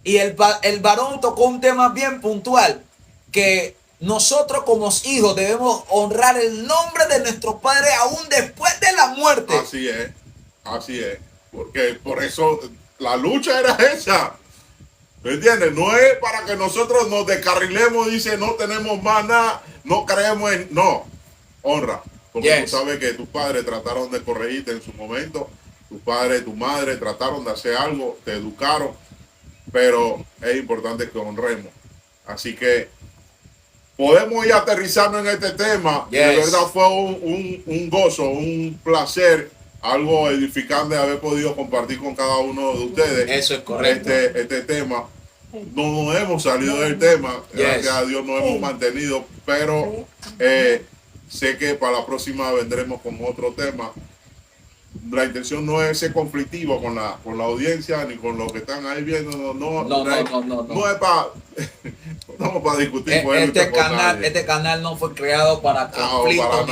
Y el varón tocó un tema bien puntual, que nosotros como hijos debemos honrar el nombre de nuestros padres aún después de la muerte. Así es, así es. Porque por eso la lucha era esa. ¿Me entiendes? No es para que nosotros nos descarrilemos, dice, no tenemos más nada, no creemos en... No, honra. Porque tú sabes que tus padres trataron de corregirte en su momento, tu padre y tu madre trataron de hacer algo, te educaron, pero es importante que honremos. Así que podemos ir aterrizando en este tema. De verdad fue un gozo, un placer, algo edificante haber podido compartir con cada uno de ustedes. Eso es correcto. Este tema. No nos hemos salido del tema, gracias a Dios nos hemos mantenido, pero sé que para la próxima vendremos con otro tema. La intención no es ser conflictivo con la audiencia ni con los que están ahí viendo. No es para estamos para discutir. Este canal no fue creado para conflicto.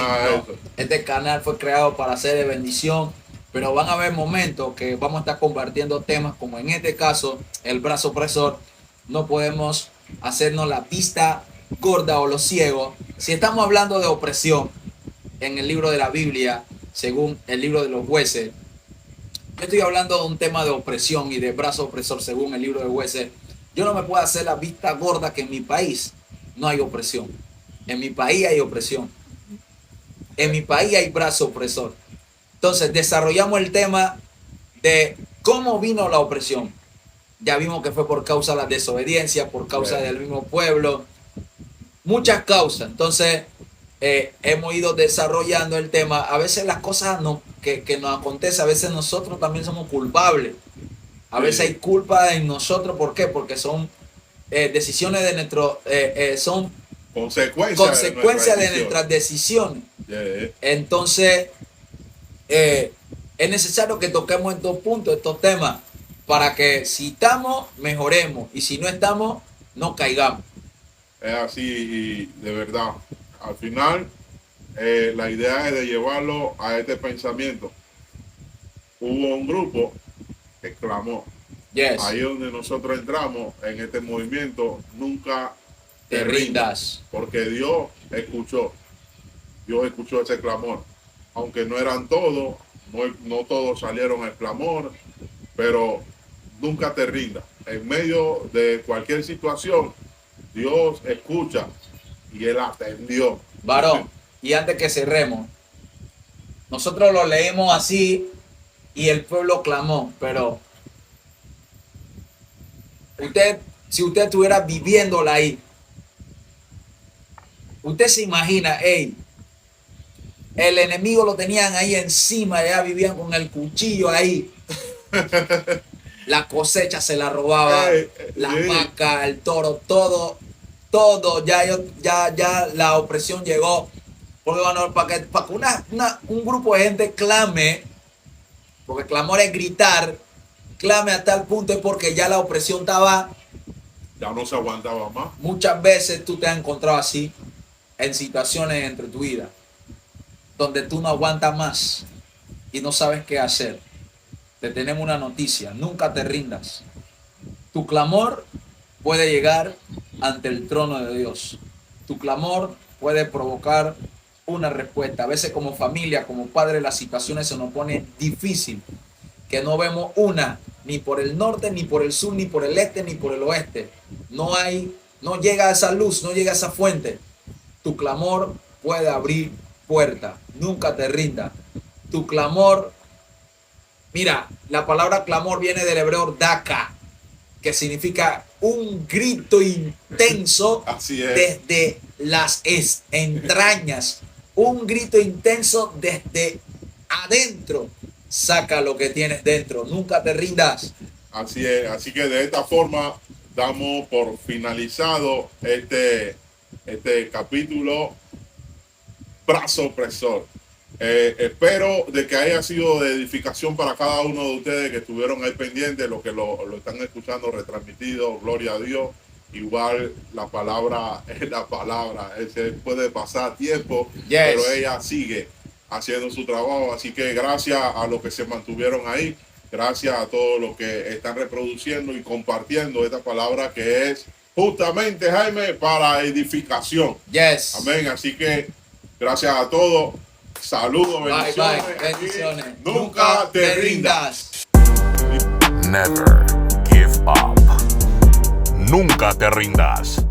Este canal fue creado para ser de bendición. Pero van a haber momentos que vamos a estar compartiendo temas como en este caso, el brazo opresor. No podemos hacernos la vista gorda o los ciegos. Si estamos hablando de opresión en el libro de la Biblia, según el libro de los jueces, yo estoy hablando de un tema de opresión y de brazo opresor según el libro de jueces. Yo no me puedo hacer la vista gorda que en mi país no hay opresión. En mi país hay opresión. En mi país hay brazo opresor. Entonces desarrollamos el tema de cómo vino la opresión. Ya vimos que fue por causa de la desobediencia, por causa del mismo pueblo. Muchas causas. Entonces hemos ido desarrollando el tema. A veces las cosas que nos acontecen, a veces nosotros también somos culpables. A veces hay culpa en nosotros. ¿Por qué? Porque son decisiones de nuestro... son consecuencias de nuestras decisiones. Entonces... es necesario que toquemos estos puntos, estos temas, para que si estamos, mejoremos, y si no estamos, no caigamos. Es así, y de verdad, al final, la idea es de llevarlo a este pensamiento. Hubo un grupo que clamó. Ahí donde nosotros entramos en este movimiento, nunca te rindas. Porque Dios escuchó ese clamor. Aunque no eran todos, no todos salieron al clamor, pero nunca te rindas. En medio de cualquier situación, Dios escucha y Él atendió. Varón, y antes que cerremos, nosotros lo leemos así y el pueblo clamó, pero si usted estuviera viviéndola ahí, usted se imagina, el enemigo lo tenían ahí encima, ya vivían con el cuchillo ahí. La cosecha se la robaba, la vaca, el toro, todo. Ya la opresión llegó. Porque bueno, para que un grupo de gente clame, porque clamor es gritar, clame a tal punto es porque ya la opresión estaba. Ya no se aguantaba más. Muchas veces tú te has encontrado así en situaciones entre tu vida donde tú no aguantas más y no sabes qué hacer. Te tenemos una noticia: nunca te rindas. Tu clamor puede llegar ante el trono de Dios. Tu clamor puede provocar una respuesta. A veces como familia, como padre, las situaciones se nos pone difícil, que no vemos una, ni por el norte, ni por el sur, ni por el este, ni por el oeste. No llega esa luz, no llega esa fuente. Tu clamor puede abrir puerta. Nunca te rindas. Tu clamor, mira, la palabra clamor viene del hebreo daka, que significa un grito intenso desde las entrañas. Un grito intenso desde adentro. Saca lo que tienes dentro. Nunca te rindas. Así es. Así que de esta forma damos por finalizado este capítulo brazo opresor. Espero de que haya sido de edificación para cada uno de ustedes que estuvieron ahí pendientes, los que lo están escuchando retransmitido. Gloria a Dios. Igual la palabra es la palabra. Se puede pasar tiempo, pero ella sigue haciendo su trabajo. Así que gracias a los que se mantuvieron ahí. Gracias a todos los que están reproduciendo y compartiendo esta palabra que es justamente, Jaime, para edificación. Amén. Así que gracias a todos. Saludos, bendiciones. Bye. Bendiciones. Nunca te rindas. Never give up. Nunca te rindas.